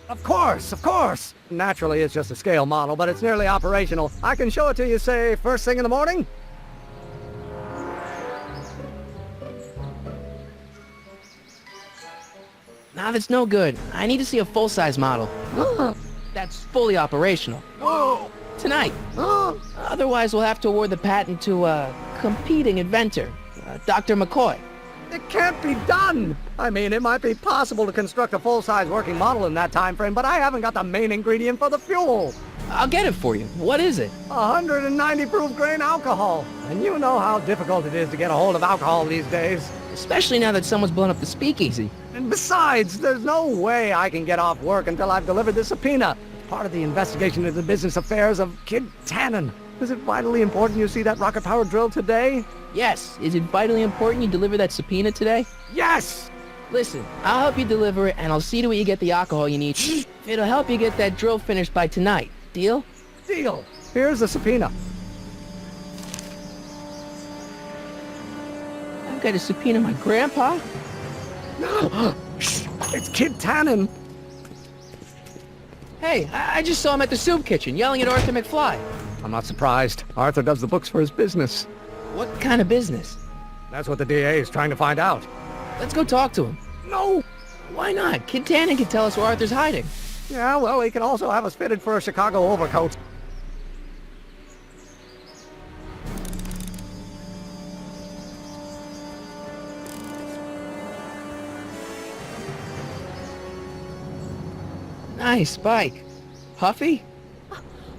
Of course, of course. Naturally, it's just a scale model, but it's nearly operational. I can show it to you, say, first thing in the morning? Nah, that's no good. I need to see a full-size model. That's fully operational. Tonight. Otherwise, we'll have to award the patent to a competing inventor, Dr. McCoy. It can't be done! I mean, it might be possible to construct a full-size working model in that time frame, but I haven't got the main ingredient for the fuel. I'll get it for you. What is it? 190 proof grain alcohol. And you know how difficult it is to get a hold of alcohol these days. Especially now that someone's blown up the speakeasy. And besides, there's no way I can get off work until I've delivered this subpoena. It's part of the investigation into the business affairs of Kid Tannen. Is it vitally important you see that rocket-powered drill today? Yes. Is it vitally important you deliver that subpoena today? Yes! Listen, I'll help you deliver it, and I'll see to it you get the alcohol you need. It'll help you get that drill finished by tonight. Deal? Deal. Here's the subpoena. I've got to subpoena my grandpa? It's Kid Tannen. Hey, I just saw him at the soup kitchen, yelling at Arthur McFly. I'm not surprised. Arthur does the books for his business. What kind of business? That's what the DA is trying to find out. Let's go talk to him. No! Why not? Kid Tannen can tell us where Arthur's hiding. Yeah, well, he can also have us fitted for a Chicago overcoat. Nice bike. Huffy?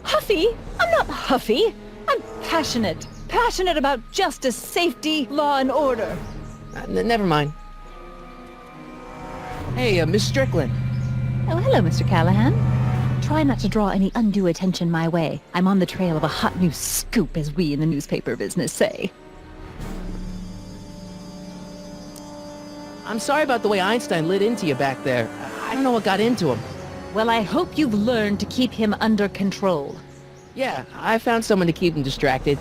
Huffy? I'm not huffy. I'm passionate. Passionate about justice, safety, law, and order. Never mind. Hey, Miss Strickland. Oh, hello, Mr. Callahan. Try not to draw any undue attention my way. I'm on the trail of a hot new scoop, as we in the newspaper business say. I'm sorry about the way Einstein lit into you back there. I don't know what got into him. Well, I hope you've learned to keep him under control. Yeah, I found someone to keep him distracted.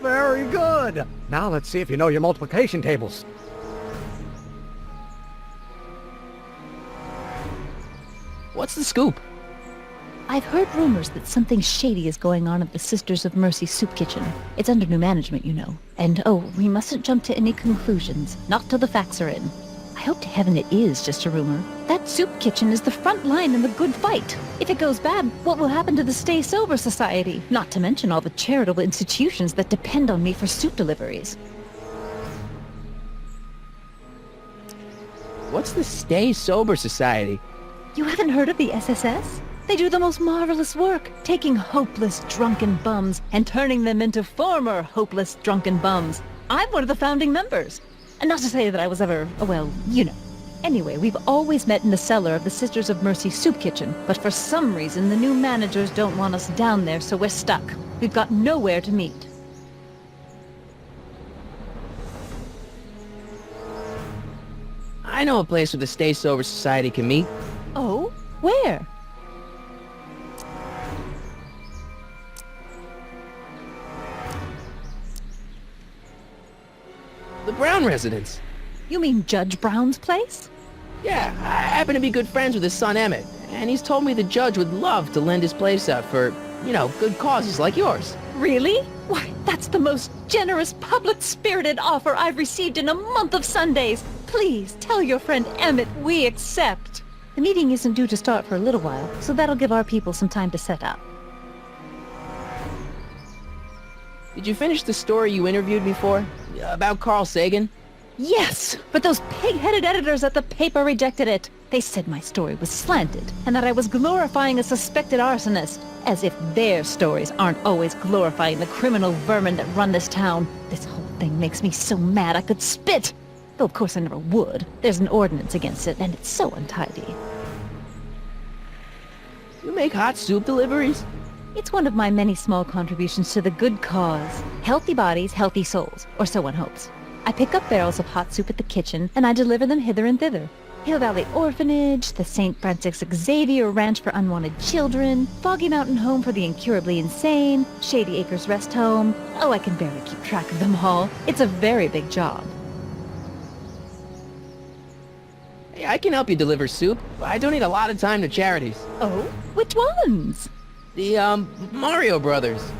Very good. Now let's see if you know your multiplication tables. What's the scoop? I've heard rumors that something shady is going on at the Sisters of Mercy soup kitchen. It's under new management, you know. And oh, we mustn't jump to any conclusions. Not till the facts are in. I hope to heaven it is just a rumor. That soup kitchen is the front line in the good fight. If it goes bad, what will happen to the Stay Sober Society? Not to mention all the charitable institutions that depend on me for soup deliveries. What's the Stay Sober Society? You haven't heard of the SSS? They do the most marvelous work, taking hopeless drunken bums and turning them into former hopeless drunken bums. I'm one of the founding members. And not to say that I was ever, well, you know. Anyway, we've always met in the cellar of the Sisters of Mercy soup kitchen, but for some reason the new managers don't want us down there, so we're stuck. We've got nowhere to meet. I know a place where the Stay Sober Society can meet. Oh? Where? The Brown residence. You mean Judge Brown's place? Yeah, I happen to be good friends with his son Emmett, and he's told me the judge would love to lend his place out for, you know, good causes like yours. Really? Why, that's the most generous, public-spirited offer I've received in a month of Sundays. Please, tell your friend Emmett we accept. The meeting isn't due to start for a little while, so that'll give our people some time to set up. Did you finish the story you interviewed me for? About Carl Sagan? Yes, but those pig-headed editors at the paper rejected it. They said my story was slanted, and that I was glorifying a suspected arsonist. As if their stories aren't always glorifying the criminal vermin that run this town. This whole thing makes me so mad I could spit. Though of course I never would. There's an ordinance against it, and it's so untidy. You make hot soup deliveries? It's one of my many small contributions to the good cause. Healthy bodies, healthy souls, or so one hopes. I pick up barrels of hot soup at the kitchen, and I deliver them hither and thither. Hill Valley Orphanage, the St. Francis Xavier Ranch for Unwanted Children, Foggy Mountain Home for the Incurably Insane, Shady Acres Rest Home. Oh, I can barely keep track of them all. It's a very big job. Hey, I can help you deliver soup. I donate a lot of time to charities. Oh? Which ones? The, Mario Brothers.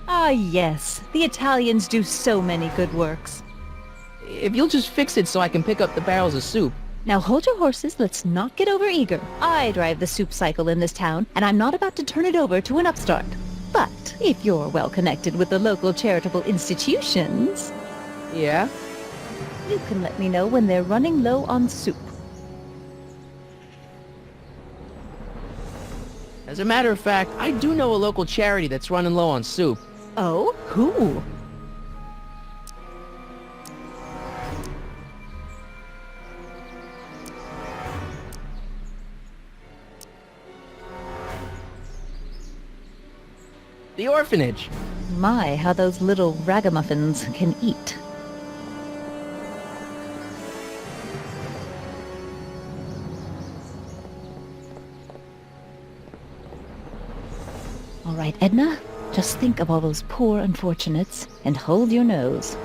Ah, yes. The Italians do so many good works. If you'll just fix it so I can pick up the barrels of soup. Now hold your horses, let's not get overeager. I drive the soup cycle in this town, and I'm not about to turn it over to an upstart. But if you're well connected with the local charitable institutions... Yeah? You can let me know when they're running low on soup. As a matter of fact, I do know a local charity that's running low on soup. Oh? Who? The orphanage. My, how those little ragamuffins can eat. All right, Edna, just think of all those poor unfortunates and hold your nose.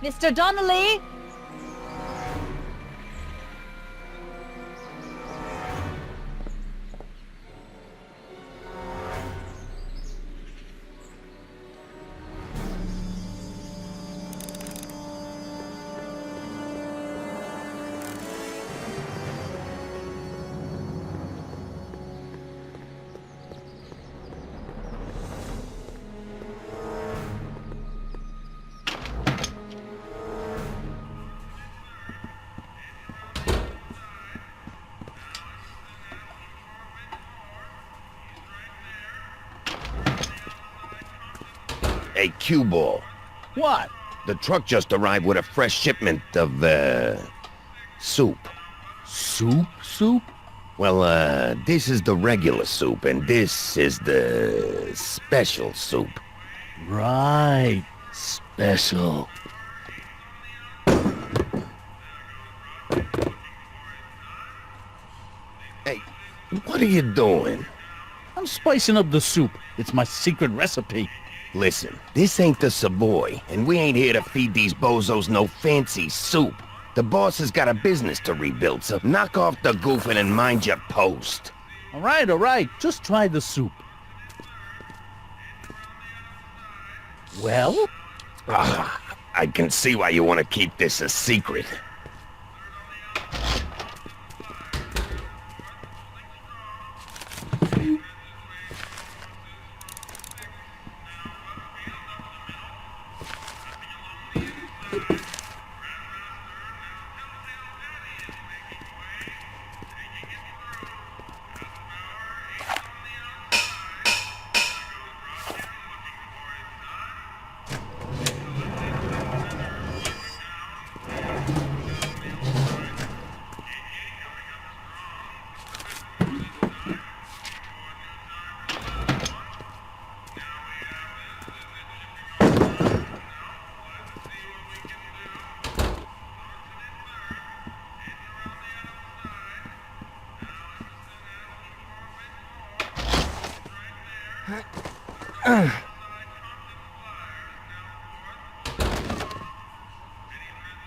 Mr. Donnelly! Hey, Q-Ball. What? The truck just arrived with a fresh shipment of, soup. Soup? Soup? Well, this is the regular soup, and this is the special soup. Right. Special. Hey, what are you doing? I'm spicing up the soup. It's my secret recipe. Listen, this ain't the Savoy, and we ain't here to feed these bozos no fancy soup. The boss has got a business to rebuild, so knock off the goofing and mind your post. All right. Just try the soup. Well? I can see why you want to keep this a secret.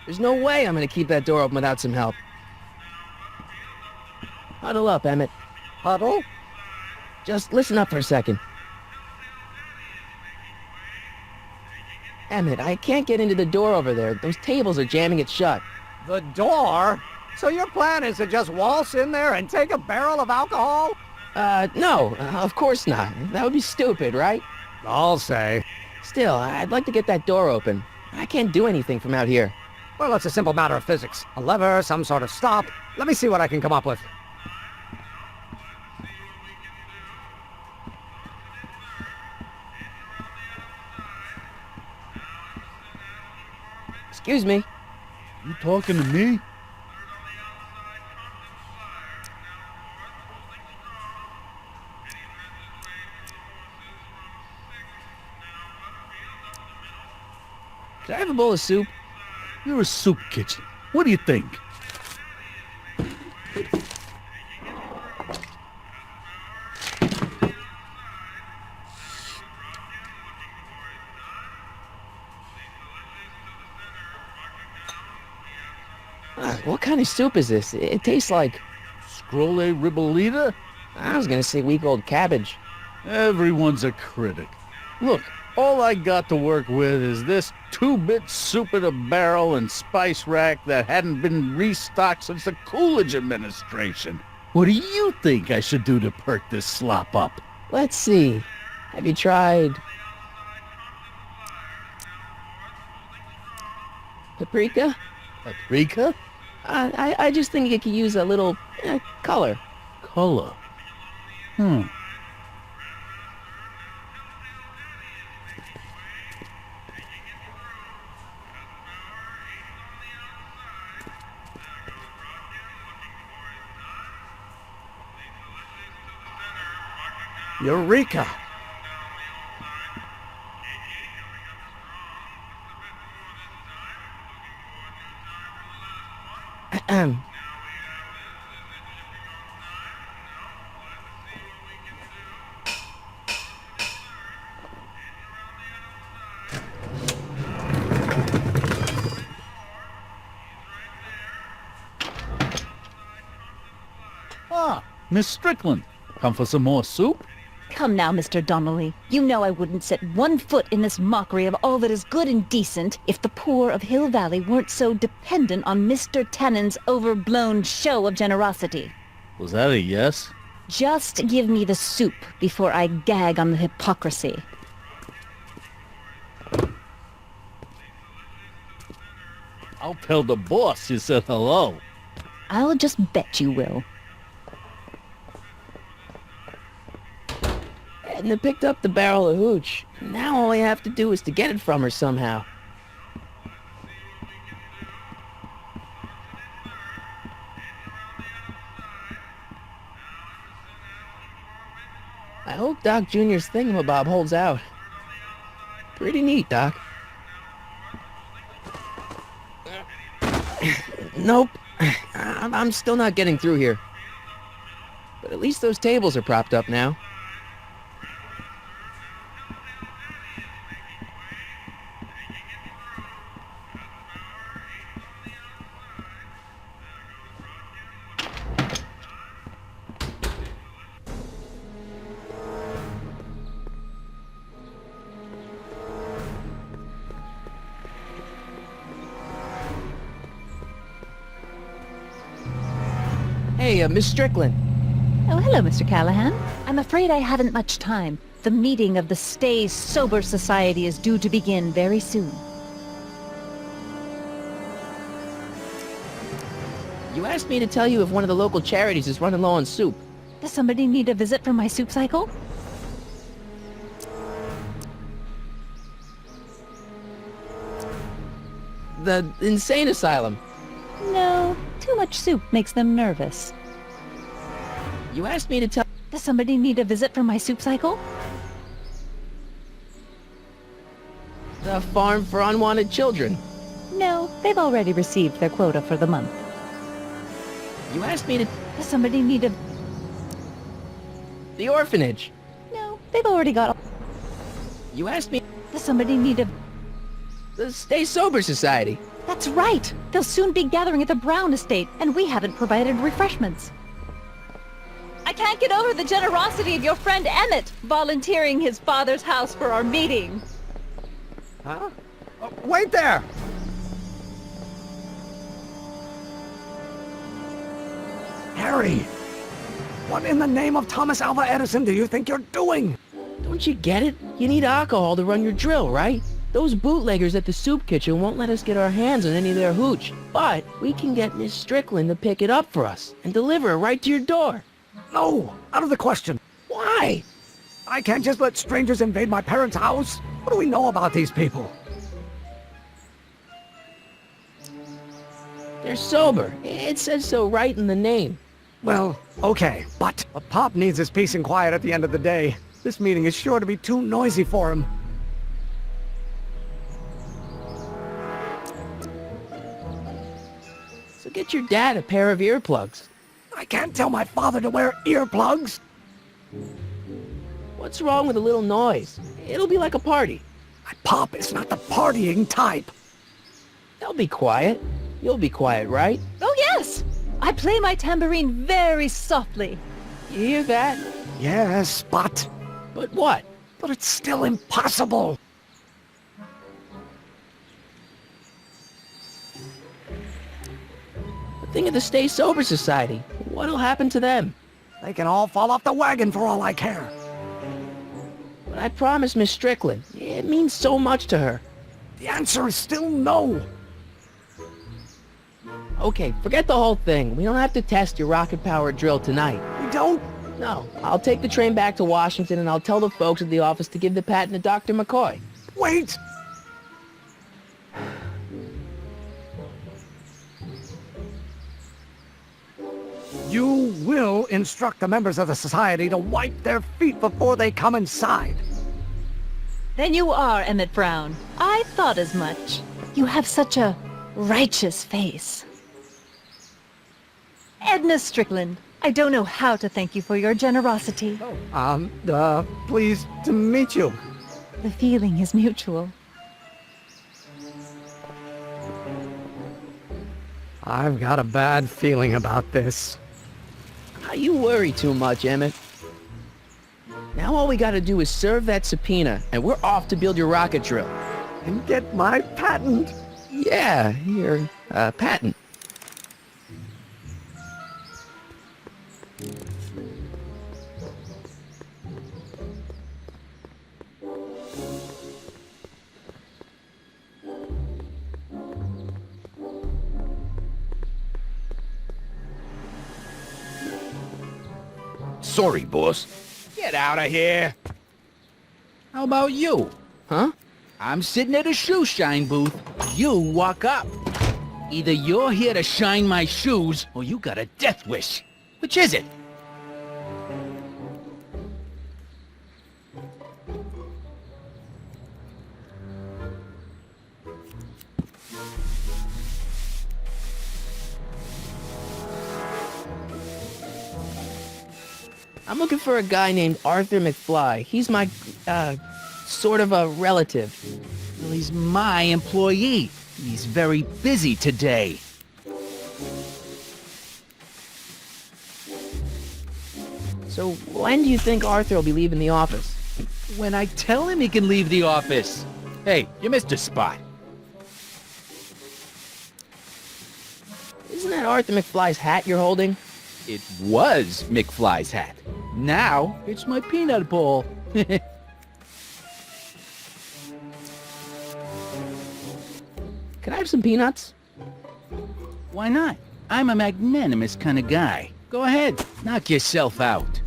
There's no way I'm gonna keep that door open without some help. Huddle up, Emmett. Huddle? Just listen up for a second. Emmett, I can't get into the door over there. Those tables are jamming it shut. The door? So your plan is to just waltz in there and take a barrel of alcohol? No, of course not. That would be stupid, right? I'll say. Still, I'd like to get that door open. I can't do anything from out here. Well, it's a simple matter of physics. A lever, some sort of stop. Let me see what I can come up with. Excuse me. You talking to me? Could I have a bowl of soup? You're a soup kitchen. What do you think? What kind of soup is this? It tastes like... Scrolle ribolita? I was gonna say week-old cabbage. Everyone's a critic. Look, all I got to work with is this 2-bit soup in a barrel and spice rack that hadn't been restocked since the Coolidge administration. What do you think I should do to perk this slop up? Let's see. Have you tried... paprika? Paprika? I just think it could use a little color. Color? Eureka! Ah, Miss Strickland. Come for some more soup? Come now, Mr. Donnelly. You know I wouldn't set one foot in this mockery of all that is good and decent if the poor of Hill Valley weren't so dependent on Mr. Tennant's overblown show of generosity. Was that a yes? Just give me the soup before I gag on the hypocrisy. I'll tell the boss you said hello. I'll just bet you will. Edna picked up the barrel of hooch. Now all I have to do is to get it from her somehow. I hope Doc Jr.'s thingamabob holds out. Pretty neat, Doc. Nope. I'm still not getting through here. But at least those tables are propped up now. Hey, Miss Strickland. Oh, hello, Mr. Callahan. I'm afraid I haven't much time. The meeting of the Stay Sober Society is due to begin very soon. You asked me to tell you if one of the local charities is running low on soup. Does somebody need a visit from my soup cycle? The insane asylum. No, too much soup makes them nervous. You asked me to tell... Does somebody need a visit from my soup cycle? The farm for unwanted children. No, they've already received their quota for the month. You asked me to... Does somebody need a... The orphanage. No, they've already got... You asked me... Does somebody need a... The Stay Sober Society. That's right! They'll soon be gathering at the Brown estate, and we haven't provided refreshments. I can't get over the generosity of your friend Emmett, volunteering his father's house for our meeting. Huh? Wait there! Harry! What in the name of Thomas Alva Edison do you think you're doing? Don't you get it? You need alcohol to run your drill, right? Those bootleggers at the soup kitchen won't let us get our hands on any of their hooch. But we can get Miss Strickland to pick it up for us and deliver it right to your door. No, out of the question. Why? I can't just let strangers invade my parents' house. What do we know about these people? They're sober. It says so right in the name. Well, okay, but Pop needs his peace and quiet at the end of the day. This meeting is sure to be too noisy for him. So get your dad a pair of earplugs. I can't tell my father to wear earplugs. What's wrong with a little noise? It'll be like a party. My Pop is not the partying type. They'll be quiet. You'll be quiet, right? Oh, yes! I play my tambourine very softly. You hear that? Yes, but But what? it's still impossible. Think of the Stay Sober Society. What'll happen to them? They can all fall off the wagon for all I care. But I promised Miss Strickland. It means so much to her. The answer is still no. Okay, forget the whole thing. We don't have to test your rocket-powered drill tonight. We don't? No, I'll take the train back to Washington and I'll tell the folks at the office to give the patent to Dr. McCoy. Wait! You will instruct the members of the society to wipe their feet before they come inside. Then you are Emmett Brown. I thought as much. You have such a righteous face. Edna Strickland, I don't know how to thank you for your generosity. Pleased to meet you. The feeling is mutual. I've got a bad feeling about this. You worry too much, Emmett. Now all we gotta do is serve that subpoena, and we're off to build your rocket drill. And get my patent. Yeah, your, patent. Sorry, boss. Get out of here. How about you? Huh? I'm sitting at a shoe shine booth. You walk up. Either you're here to shine my shoes, or you got a death wish. Which is it? I'm looking for a guy named Arthur McFly. He's my, sort of a relative. Well, he's my employee. He's very busy today. So when do you think Arthur will be leaving the office? When I tell him he can leave the office. Hey, you missed a spot. Isn't that Arthur McFly's hat you're holding? It was McFly's hat. Now, it's my peanut bowl. Can I have some peanuts? Why not? I'm a magnanimous kind of guy. Go ahead, knock yourself out.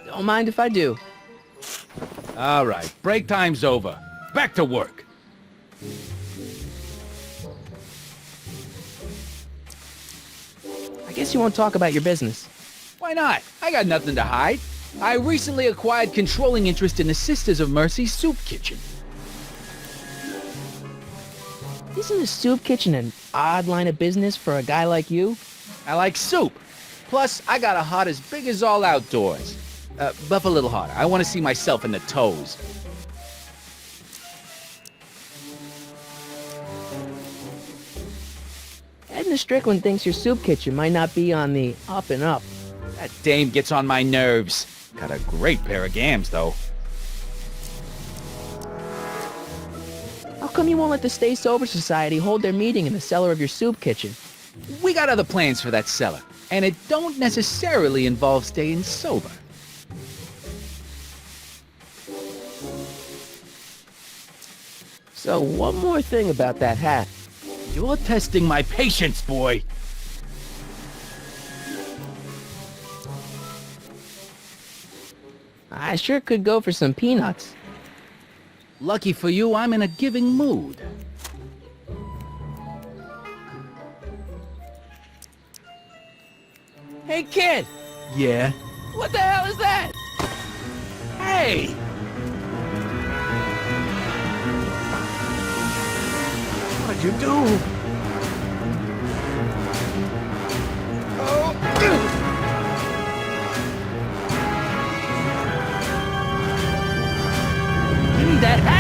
Don't mind if I do. All right, break time's over. Back to work. I guess you won't talk about your business. Why not? I got nothing to hide. I recently acquired controlling interest in the Sisters of Mercy soup kitchen. Isn't a soup kitchen an odd line of business for a guy like you? I like soup. Plus, I got a heart as big as all outdoors. Buff a little harder. I want to see myself in the toes. Edna Strickland thinks your soup kitchen might not be on the up and up. That dame gets on my nerves. Got a great pair of gams, though. How come you won't let the Stay Sober Society hold their meeting in the cellar of your soup kitchen? We got other plans for that cellar, and it don't necessarily involve staying sober. So, one more thing about that hat. You're testing my patience, boy. I sure could go for some peanuts. Lucky for you, I'm in a giving mood. Hey, kid! Yeah? What the hell is that? Hey! What'd you do? Give me that hat!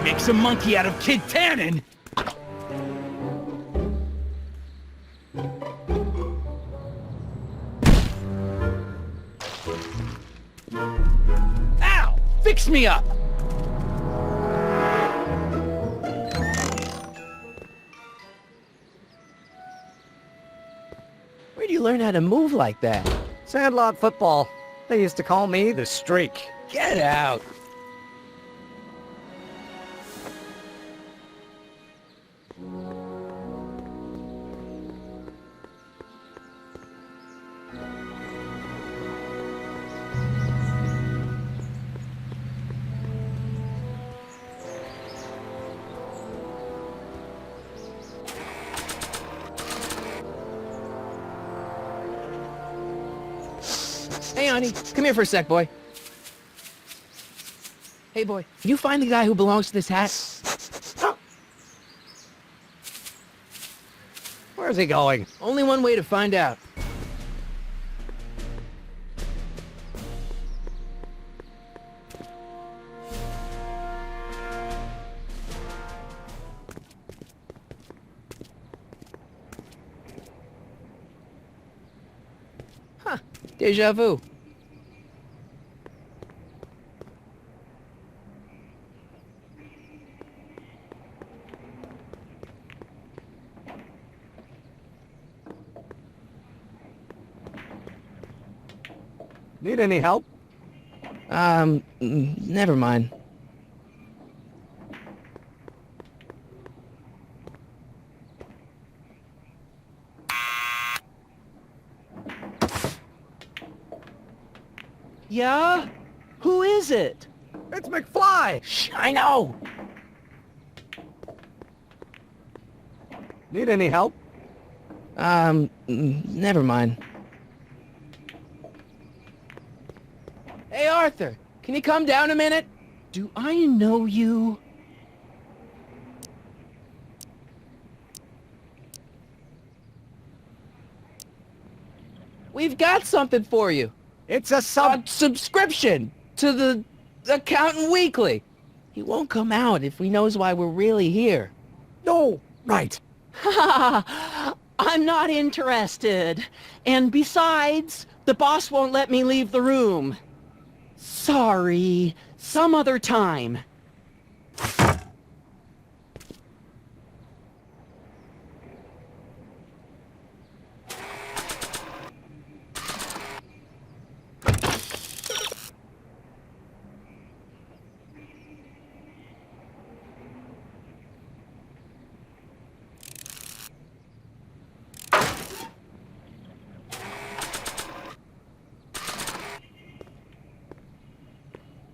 makes a monkey out of Kid Tannen. Ow! Fix me up! Where'd you learn how to move like that? Sandlot football. They used to call me the Streak. Get out! Hey, honey, come here for a sec, boy. Hey, boy, can you find the guy who belongs to this hat? Where's he going? Only one way to find out. Huh, deja vu. Need any help? Never mind. Yeah? Who is it? It's McFly! Shh, I know! Need any help? Never mind. Hey, Arthur, can you come down a minute? Do I know you? We've got something for you. It's a subscription to the Accountant Weekly. He won't come out if he knows why we're really here. No, right. I'm not interested. And besides, the boss won't let me leave the room. Sorry, some other time.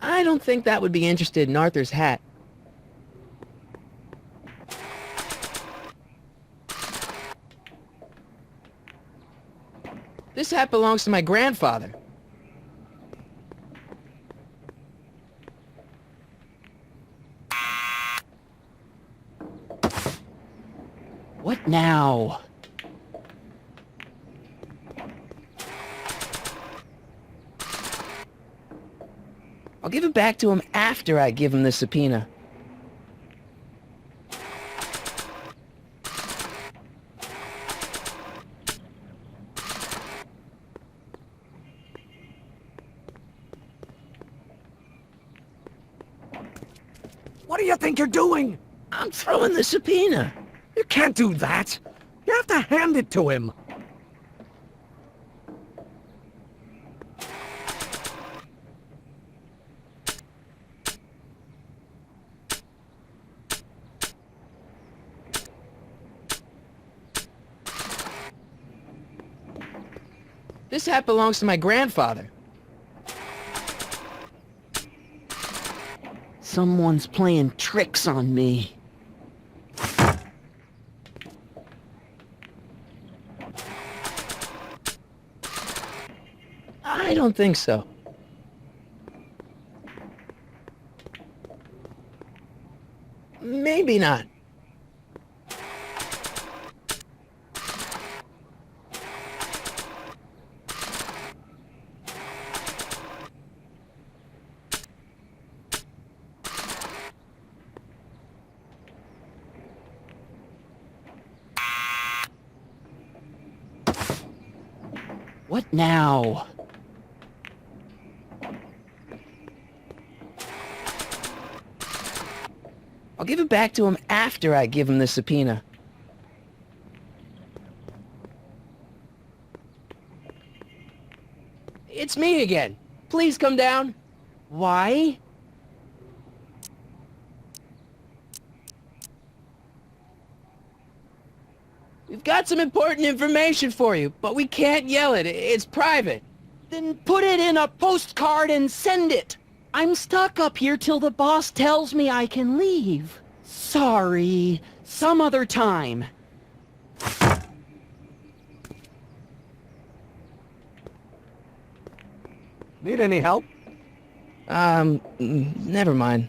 I don't think that would be interested in Arthur's hat. This hat belongs to my grandfather. What now? I'll give it back to him after I give him the subpoena. What do you think you're doing? I'm throwing the subpoena. You can't do that. You have to hand it to him. This hat belongs to my grandfather. Someone's playing tricks on me. I don't think so. Maybe not. What now? I'll give it back to him after I give him the subpoena. It's me again. Please come down. Why? We've got some important information for you, but we can't yell it. It's private. Then put it in a postcard and send it. I'm stuck up here till the boss tells me I can leave. Sorry. Some other time. Need any help? Never mind.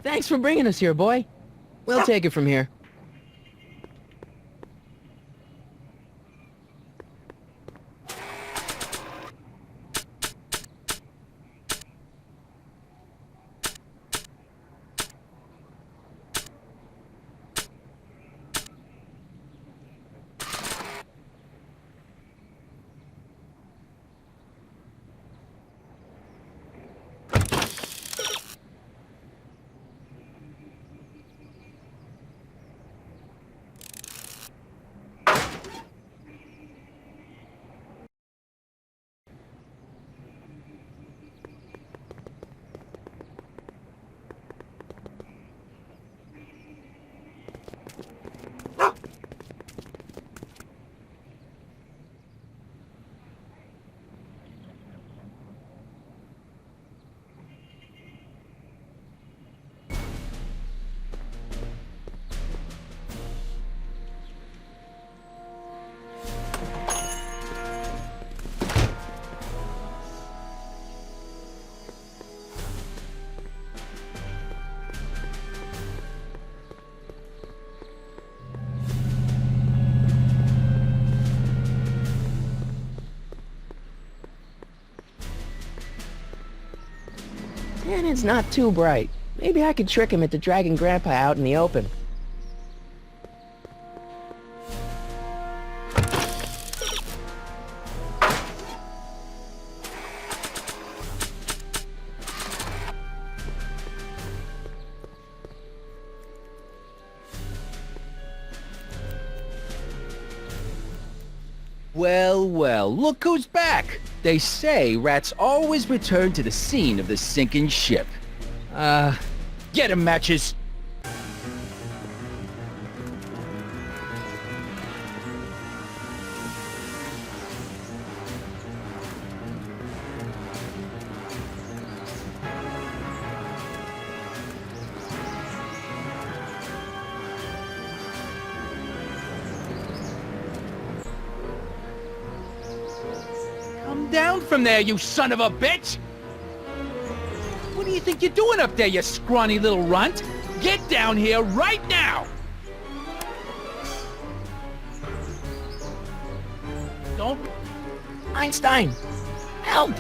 Thanks for bringing us here, boy. We'll take it from here. And it's not too bright. Maybe I could trick him into dragging Grandpa out in the open. Well, well, look who's back! They say rats always return to the scene of the sinking ship. Get 'em, Matches! Down from there, you son of a bitch! What do you think you're doing up there, you scrawny little runt? Get down here right now! Don't... Einstein! Help!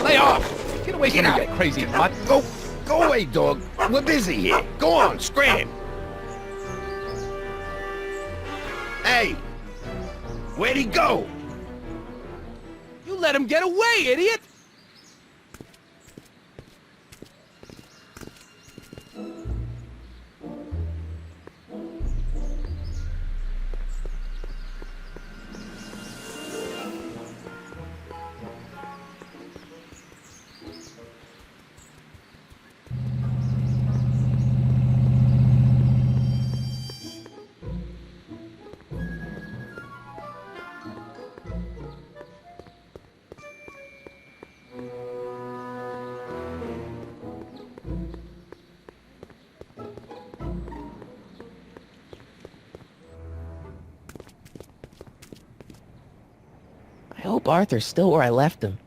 Lay off! Get away from me, you crazy mutt! Go away, dog. We're busy here. Go on, scram! Hey! Where'd he go? You let him get away, idiot! I hope Arthur's still where I left him.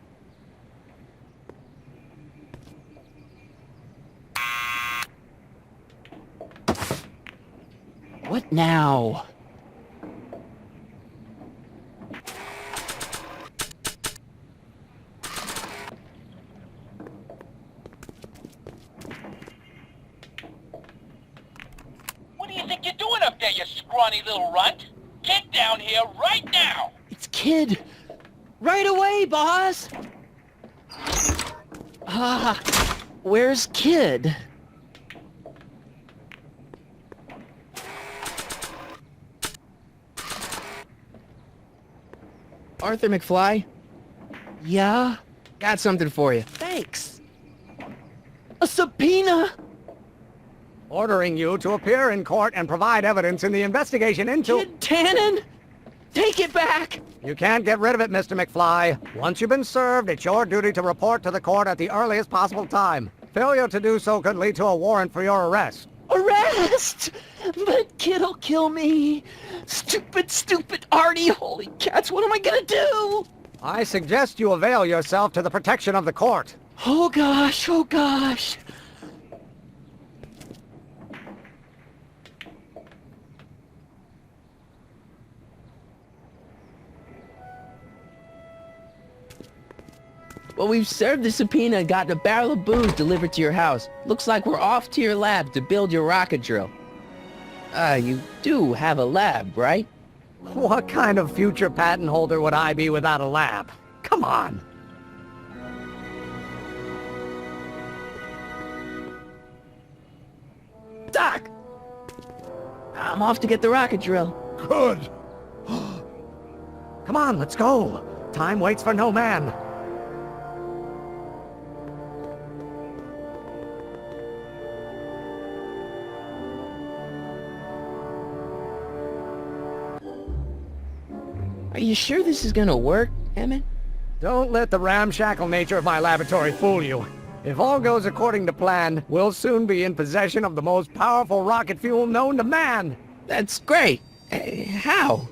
What now? you doing up there, you scrawny little runt? Get down here right now! It's Kid. Right away, boss! Where's Kid? Arthur McFly? Yeah? Got something for you. Thanks. A subpoena? Ordering you to appear in court and provide evidence in the investigation into... Kid Tannen? Take it back! You can't get rid of it, Mr. McFly. Once you've been served, it's your duty to report to the court at the earliest possible time. Failure to do so could lead to a warrant for your arrest. Arrest! But Kid'll kill me. Stupid Artie. Holy cats, what am I gonna do? I suggest you avail yourself to the protection of the court. Oh gosh. Well, we've served the subpoena and gotten a barrel of booze delivered to your house. Looks like we're off to your lab to build your rocket drill. You do have a lab, right? What kind of future patent holder would I be without a lab? Come on. Doc! I'm off to get the rocket drill. Good. Come on, let's go. Time waits for no man. Are you sure this is gonna work, Emmett? Don't let the ramshackle nature of my laboratory fool you. If all goes according to plan, we'll soon be in possession of the most powerful rocket fuel known to man. That's great. How?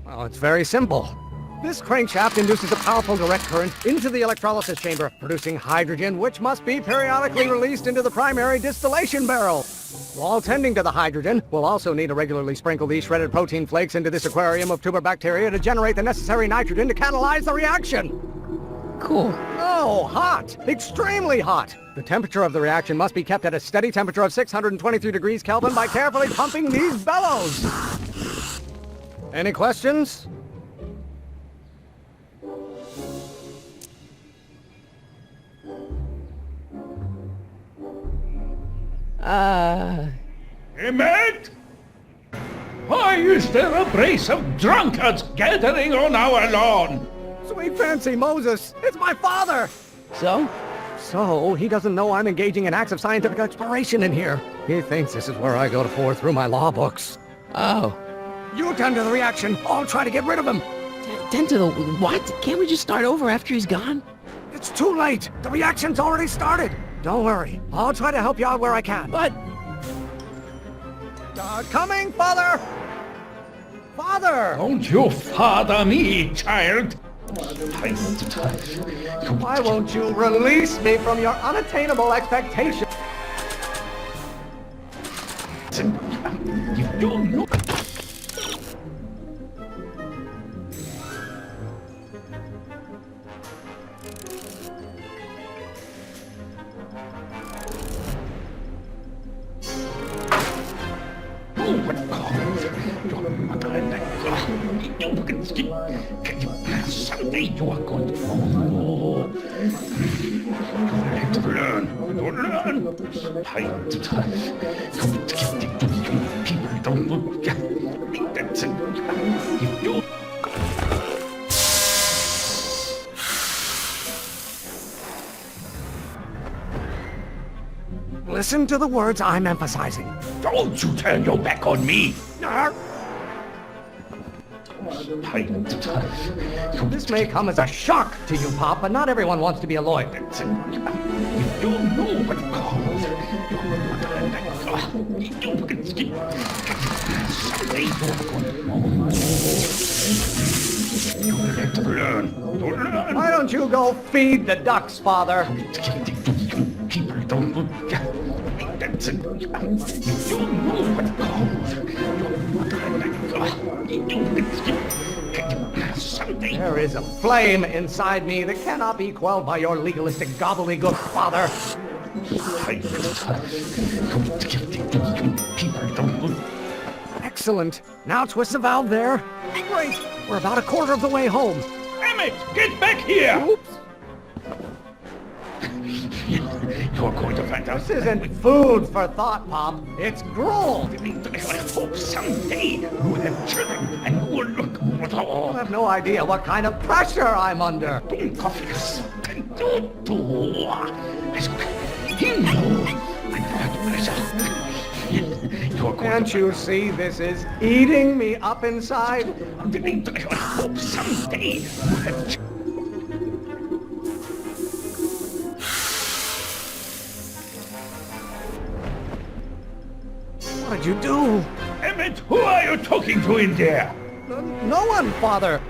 Well, it's very simple. This crankshaft induces a powerful direct current into the electrolysis chamber, producing hydrogen, which must be periodically released into the primary distillation barrel. While tending to the hydrogen, we'll also need to regularly sprinkle these shredded protein flakes into this aquarium of tuber bacteria to generate the necessary nitrogen to catalyze the reaction. Cool. Oh, hot! Extremely hot! The temperature of the reaction must be kept at a steady temperature of 623 degrees Kelvin by carefully pumping these bellows. Any questions? Emmett? Why is there a brace of drunkards gathering on our lawn? Sweet fancy Moses, it's my father! So? So, he doesn't know I'm engaging in acts of scientific exploration in here. He thinks this is where I go to pore through my law books. Oh. You tend to the reaction, I'll try to get rid of him. Tend to the what? Can't we just start over after he's gone? It's too late. The reaction's already started. Don't worry, I'll try to help you out where I can. But... coming, Father! Father! Don't you father me, child! Why won't you release me from your unattainable expectations? You don't know. Someday you are going to learn. Time to time. Come to get the young people don't look. That's it. You do. Listen to the words I'm emphasizing. Don't you turn your back on me. This may come as a shock to you, Pop, but not everyone wants to be a lawyer. You don't know what cause. Why don't you go feed the ducks, Father? People don't look. That's it. You don't know what cause. There is a flame inside me that cannot be quelled by your legalistic gobbledygook, Father. Excellent. Now twist the valve there. Great. We're about a quarter of the way home. Emmett, get back here! Oops. You're going to find out. This isn't food for thought, Pop. It's gruel. I hope someday you will have children and you will look at You all. have no idea what kind of pressure I'm under. Can't you see this is eating me up inside? I hope someday you have children. What did you do? Emmett, who are you talking to in there? No one, Father.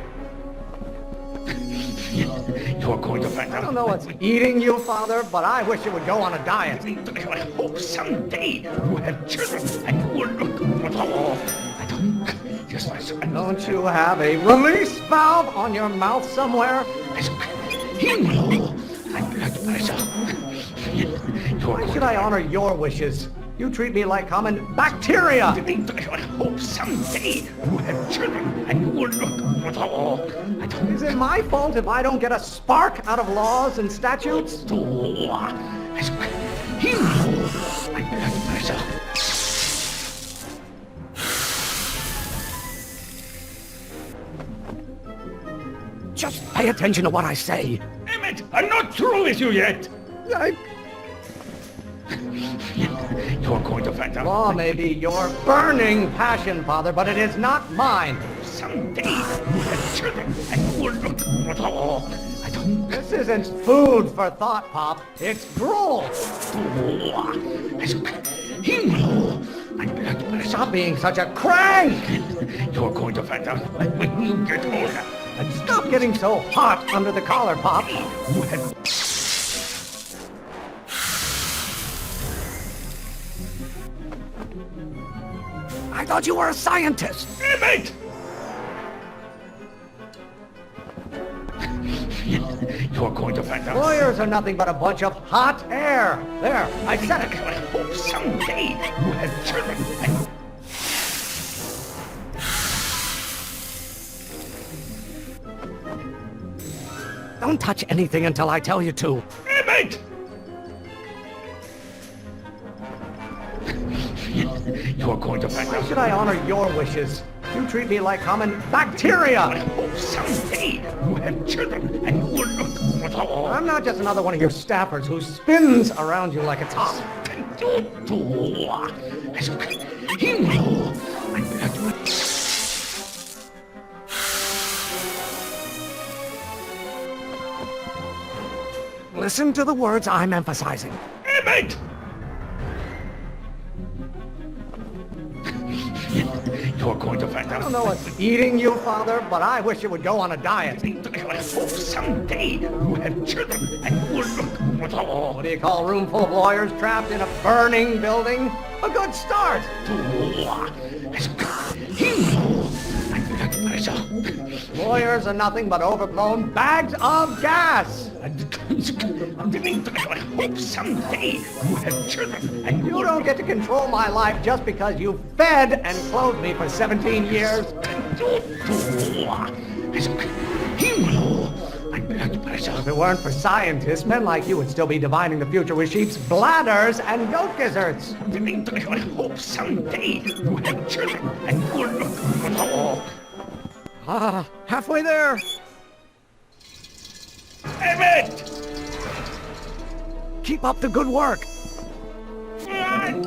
You're going to find out. I don't know what's eating you, Father, but I wish you would go on a diet. I hope someday you have children and you will look at all. I don't... Just my son. Don't you have a release valve on your mouth somewhere? Why should I honor your wishes? You treat me like common bacteria. I hope someday you have children and you will look at all. I don't... Is it my fault if I don't get a spark out of laws and statutes? Just pay attention to what I say. Emmett, I'm not through with you yet. You're going to find out. Law may be your burning passion, Father, but it is not mine. Someday you have children and you will look at all. I don't... This isn't food for thought, Pop. It's gruel. Stop being such a crank! You're going to find out when you get older. And stop getting so hot under the collar, Pop. You have... I thought you were a scientist. Emmett! You're going to find out. Lawyers are nothing but a bunch of hot air. There, I said it. I hope someday you have children and... Don't touch anything until I tell you to. Emmett! You're going to find Why out. should I honor your wishes? You treat me like common bacteria. I hope someday you have children and you will look at all. I'm not just another one of your staffers who spins around you like a top. Listen to the words I'm emphasizing. Emmett! You're going to find out. I don't know what's eating you, Father, but I wish you would go on a diet. I hope someday you have children and you will look at all. What do you call a room full of lawyers trapped in a burning building? A good start. Lawyers are nothing but overblown bags of gas. I hope someday you have children and You don't get to control my life just because you fed and clothed me for 17 years. If it weren't for scientists, men like you would still be divining the future with sheep's bladders and goat gizzards. I hope someday you have children and you will look at all. Ah, halfway there. Emmett! Keep up the good work. I'm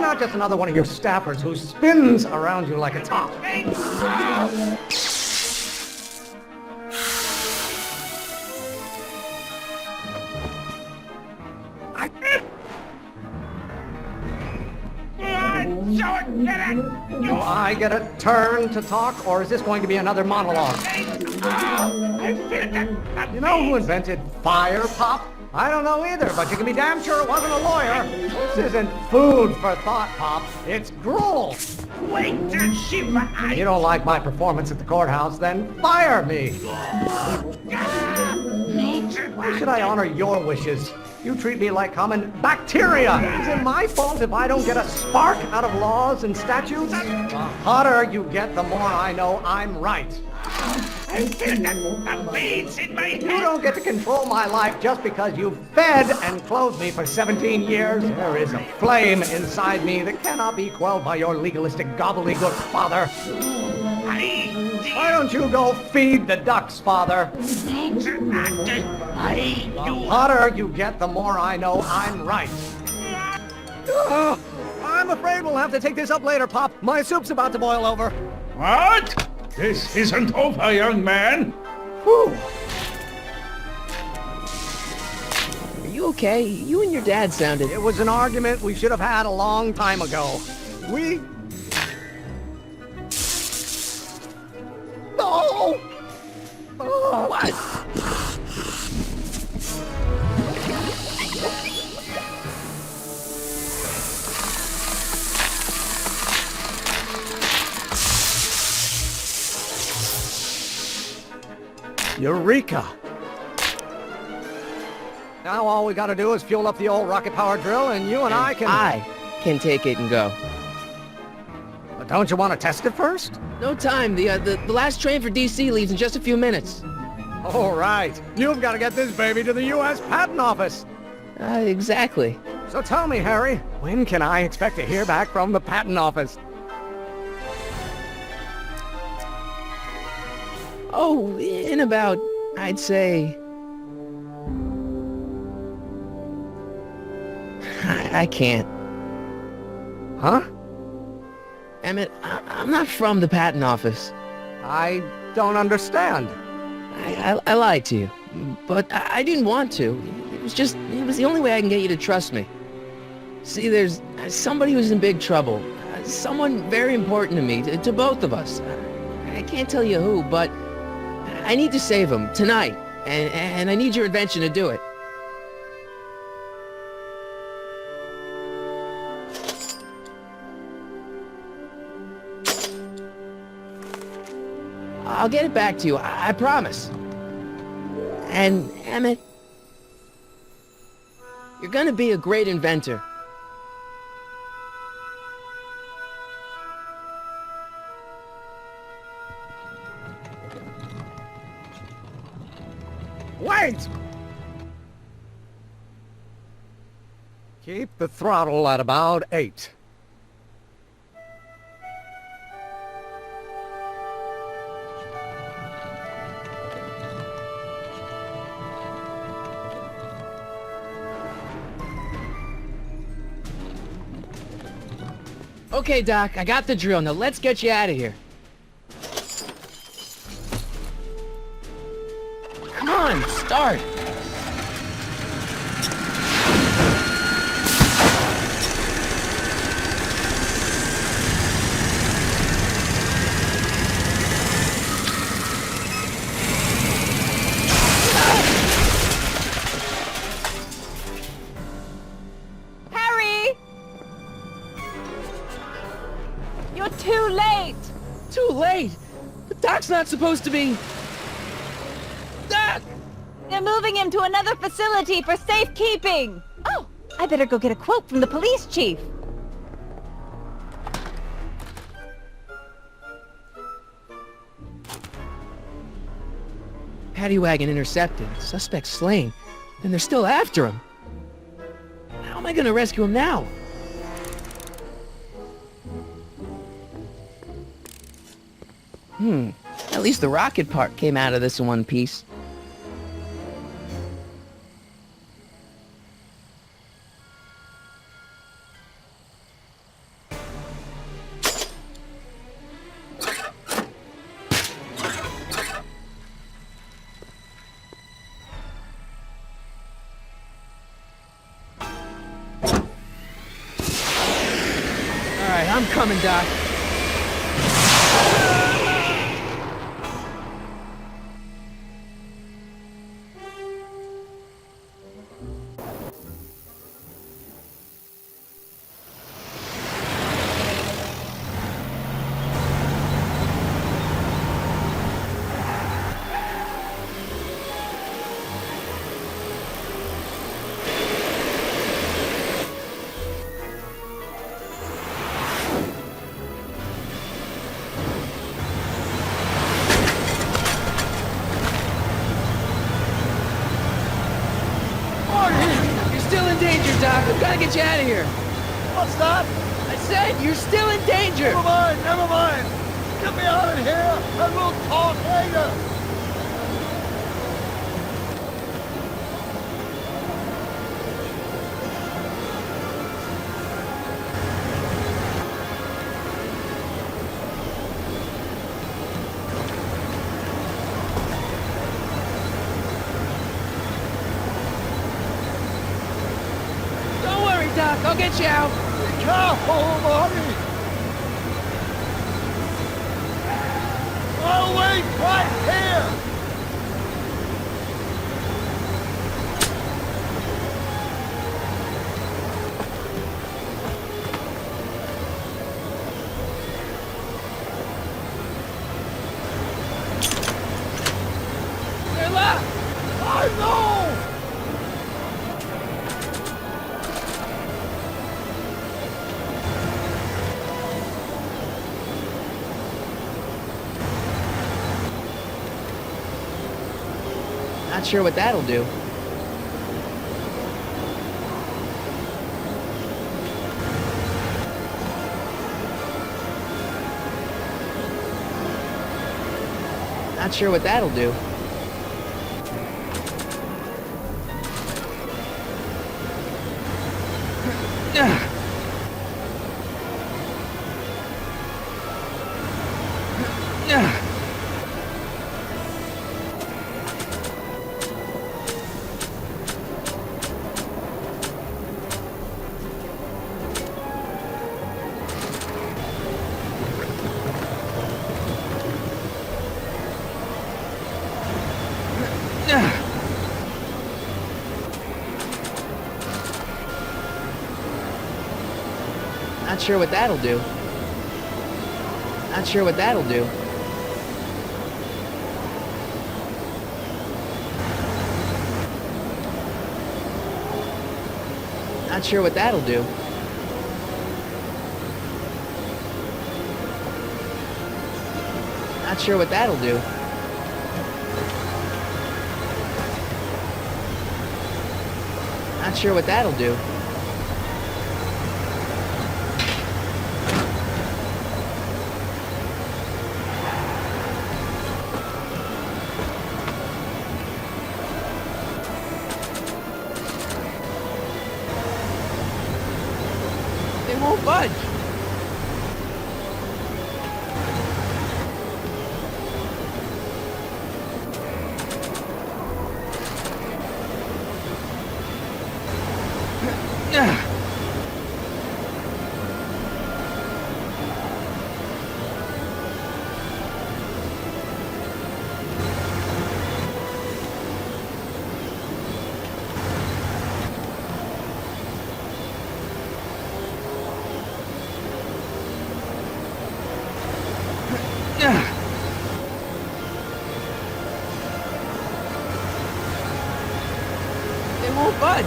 not just another one of your staffers who spins around you like a top. Do I get a turn to talk, or is this going to be another monologue? You know who invented fire, Pop? I don't know either, but you can be damn sure it wasn't a lawyer. This isn't food for thought, Pop. It's gruel. Wait till she... You don't like my performance at the courthouse, then fire me. Why should I honor your wishes? You treat me like common bacteria. Is it my fault if I don't get a spark out of laws and statutes? The hotter you get, the more I know I'm right. I feel the weeds in my You head. don't get to control my life just because you've fed and clothed me for 17 years. There is a flame inside me that cannot be quelled by your legalistic gobbledygook, Father. Why don't you go feed the ducks, Father? The hotter you get, the more I know I'm right. I'm afraid we'll have to take this up later, Pop. My soup's about to boil over. What? This isn't over, young man. Whew. Are you okay? You and your dad sounded... It was an argument we should have had a long time ago. We... No! Oh, What? Eureka! Now all we gotta do is fuel up the old rocket power drill and you and I can take it and go. But don't you want to test it first? No time. The last train for DC leaves in just a few minutes. All right. You've got to get this baby to the U.S. Patent Office. Exactly. So tell me, Harry, when can I expect to hear back from the Patent Office? Oh, in about, I'd say... I can't. Huh? Emmett, I'm not from the patent office. I don't understand. I lied to you, but I didn't want to. It was the only way I can get you to trust me. See, there's somebody who's in big trouble. Someone very important to me, to both of us. I can't tell you who, but I need to save him tonight, and I need your invention to do it. I'll get it back to you, I promise. And, Emmett, you're gonna be a great inventor. Wait! Keep the throttle at about 8. Okay, Doc, I got the drill. Now let's get you out of here. Come on, start. Harry! You're too late! Too late? The Doc's not supposed to be... Doc! They're moving him to another facility for safekeeping! Oh, I better go get a quote from the police chief. Paddy wagon intercepted. Suspect slain. And they're still after him. How am I gonna rescue him now? At least the rocket part came out of this in one piece. Alright, I'm coming, Doc. Gotta get you out of here. What's that? I said you're still in danger. Never mind, never mind. Get me out of here, and we'll talk later. Don't worry, Doc. I'll get you out. Be careful, Marty. I'll wait right here. They're locked. I know. Not sure what that'll do. Not sure what that'll do. Not sure what that'll do. Not sure what that'll do. Not sure what that'll do. Not sure what that'll do. Not sure what that'll do. They won't budge. They won't budge.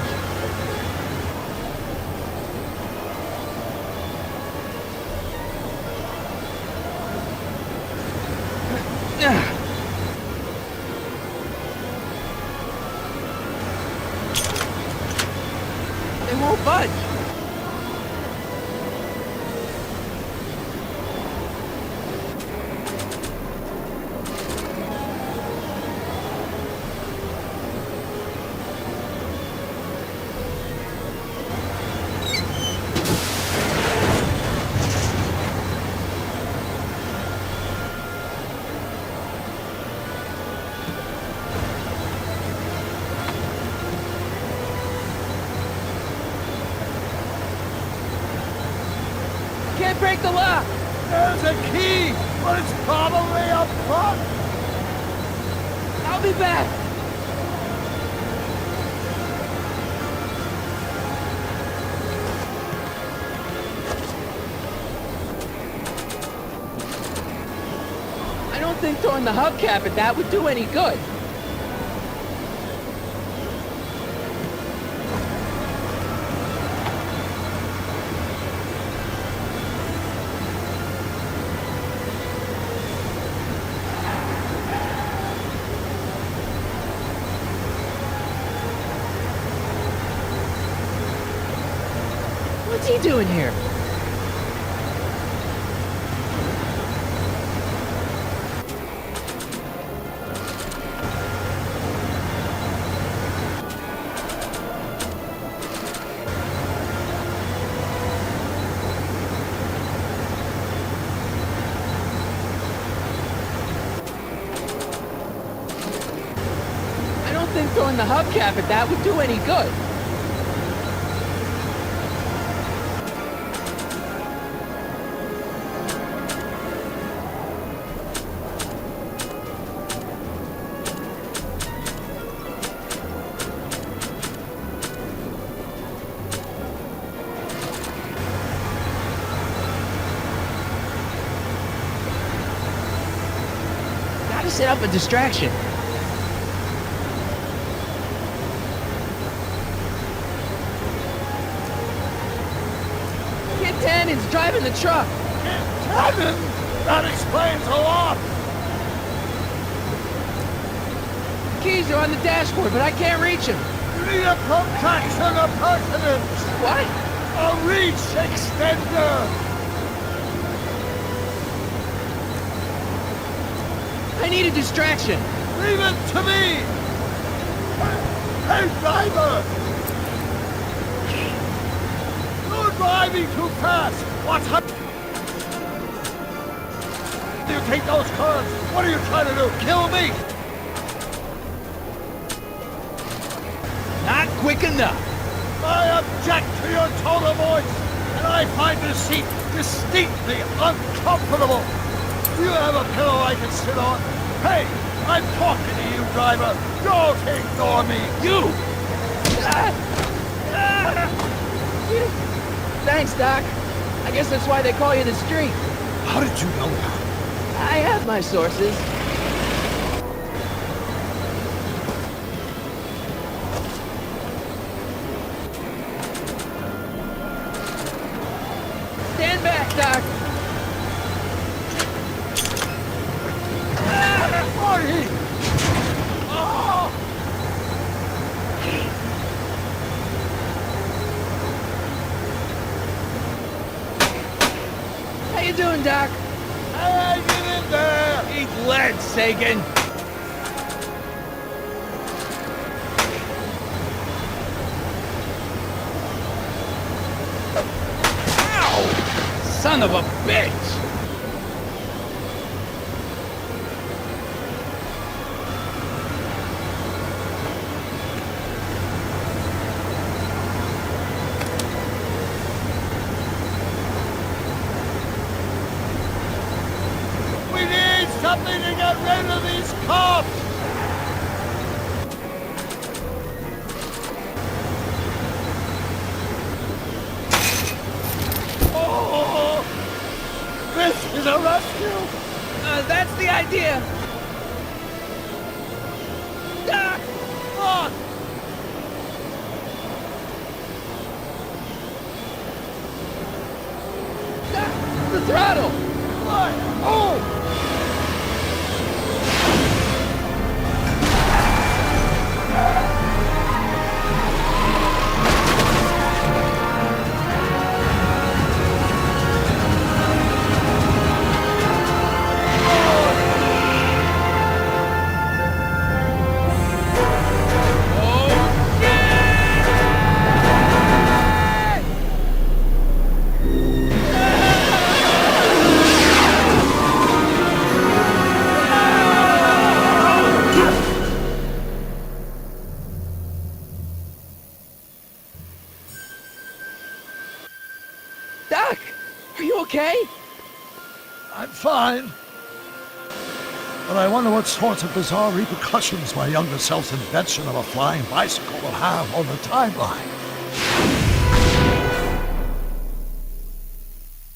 They won't budge. Can't break the lock. There's a key, but it's probably up front. I'll be back. I don't think throwing the hubcap at that would do any good. What's he doing here? I don't think throwing the hubcap at that would do any good. Gotta set up a distraction. Kid Tannen's driving the truck. Tannen? That explains a lot. Keys are on the dashboard, but I can't reach him. You need a protraction appurtenance. What? A reach extender. I need a distraction. Leave it to me. Hey, driver. You're driving too fast. What's up? You take those curves. What are you trying to do? Kill me? Not quick enough. I object to your tone of voice, and I find this seat distinctly uncomfortable. Do you have a pillow I can sit on? Hey, I'm talking to you, driver. Don't ignore me. You! Thanks, Doc. I guess that's why they call you the Street. How did you know that? I have my sources. Stand back, Doc. Marty! Oh! How you doing, Doc? Hey, get in there! Eat lead, Sagan. Ow! Son of a bitch! We need something to get rid of these cops! Oh! This is a rescue! That's the idea. Doc! Look! Doc! The throttle! What? Oh! Doc! Are you okay? I'm fine. But I wonder what sorts of bizarre repercussions my younger self's invention of a flying bicycle will have on the timeline.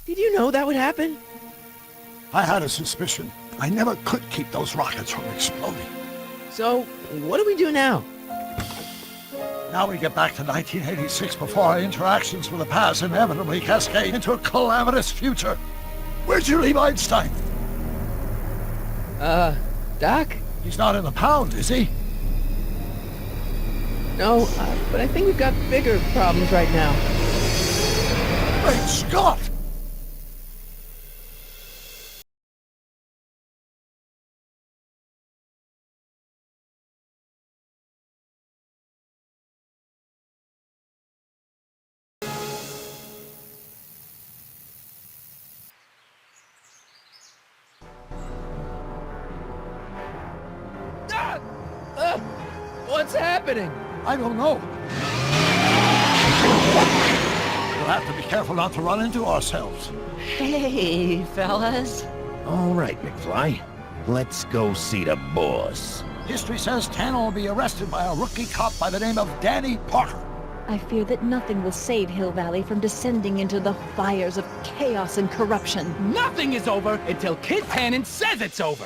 Did you know that would happen? I had a suspicion. I never could keep those rockets from exploding. So, what do we do now? Now we get back to 1986 before our interactions with the past inevitably cascade into a calamitous future. Where'd you leave Einstein? Doc? He's not in the pound, is he? No, but I think we've got bigger problems right now. Great Scott! What's happening? I don't know. We'll have to be careful not to run into ourselves. Hey, fellas. All right, McFly. Let's go see the boss. History says Tanner will be arrested by a rookie cop by the name of Danny Parker. I fear that nothing will save Hill Valley from descending into the fires of chaos and corruption. Nothing is over until Kid Tannen says it's over.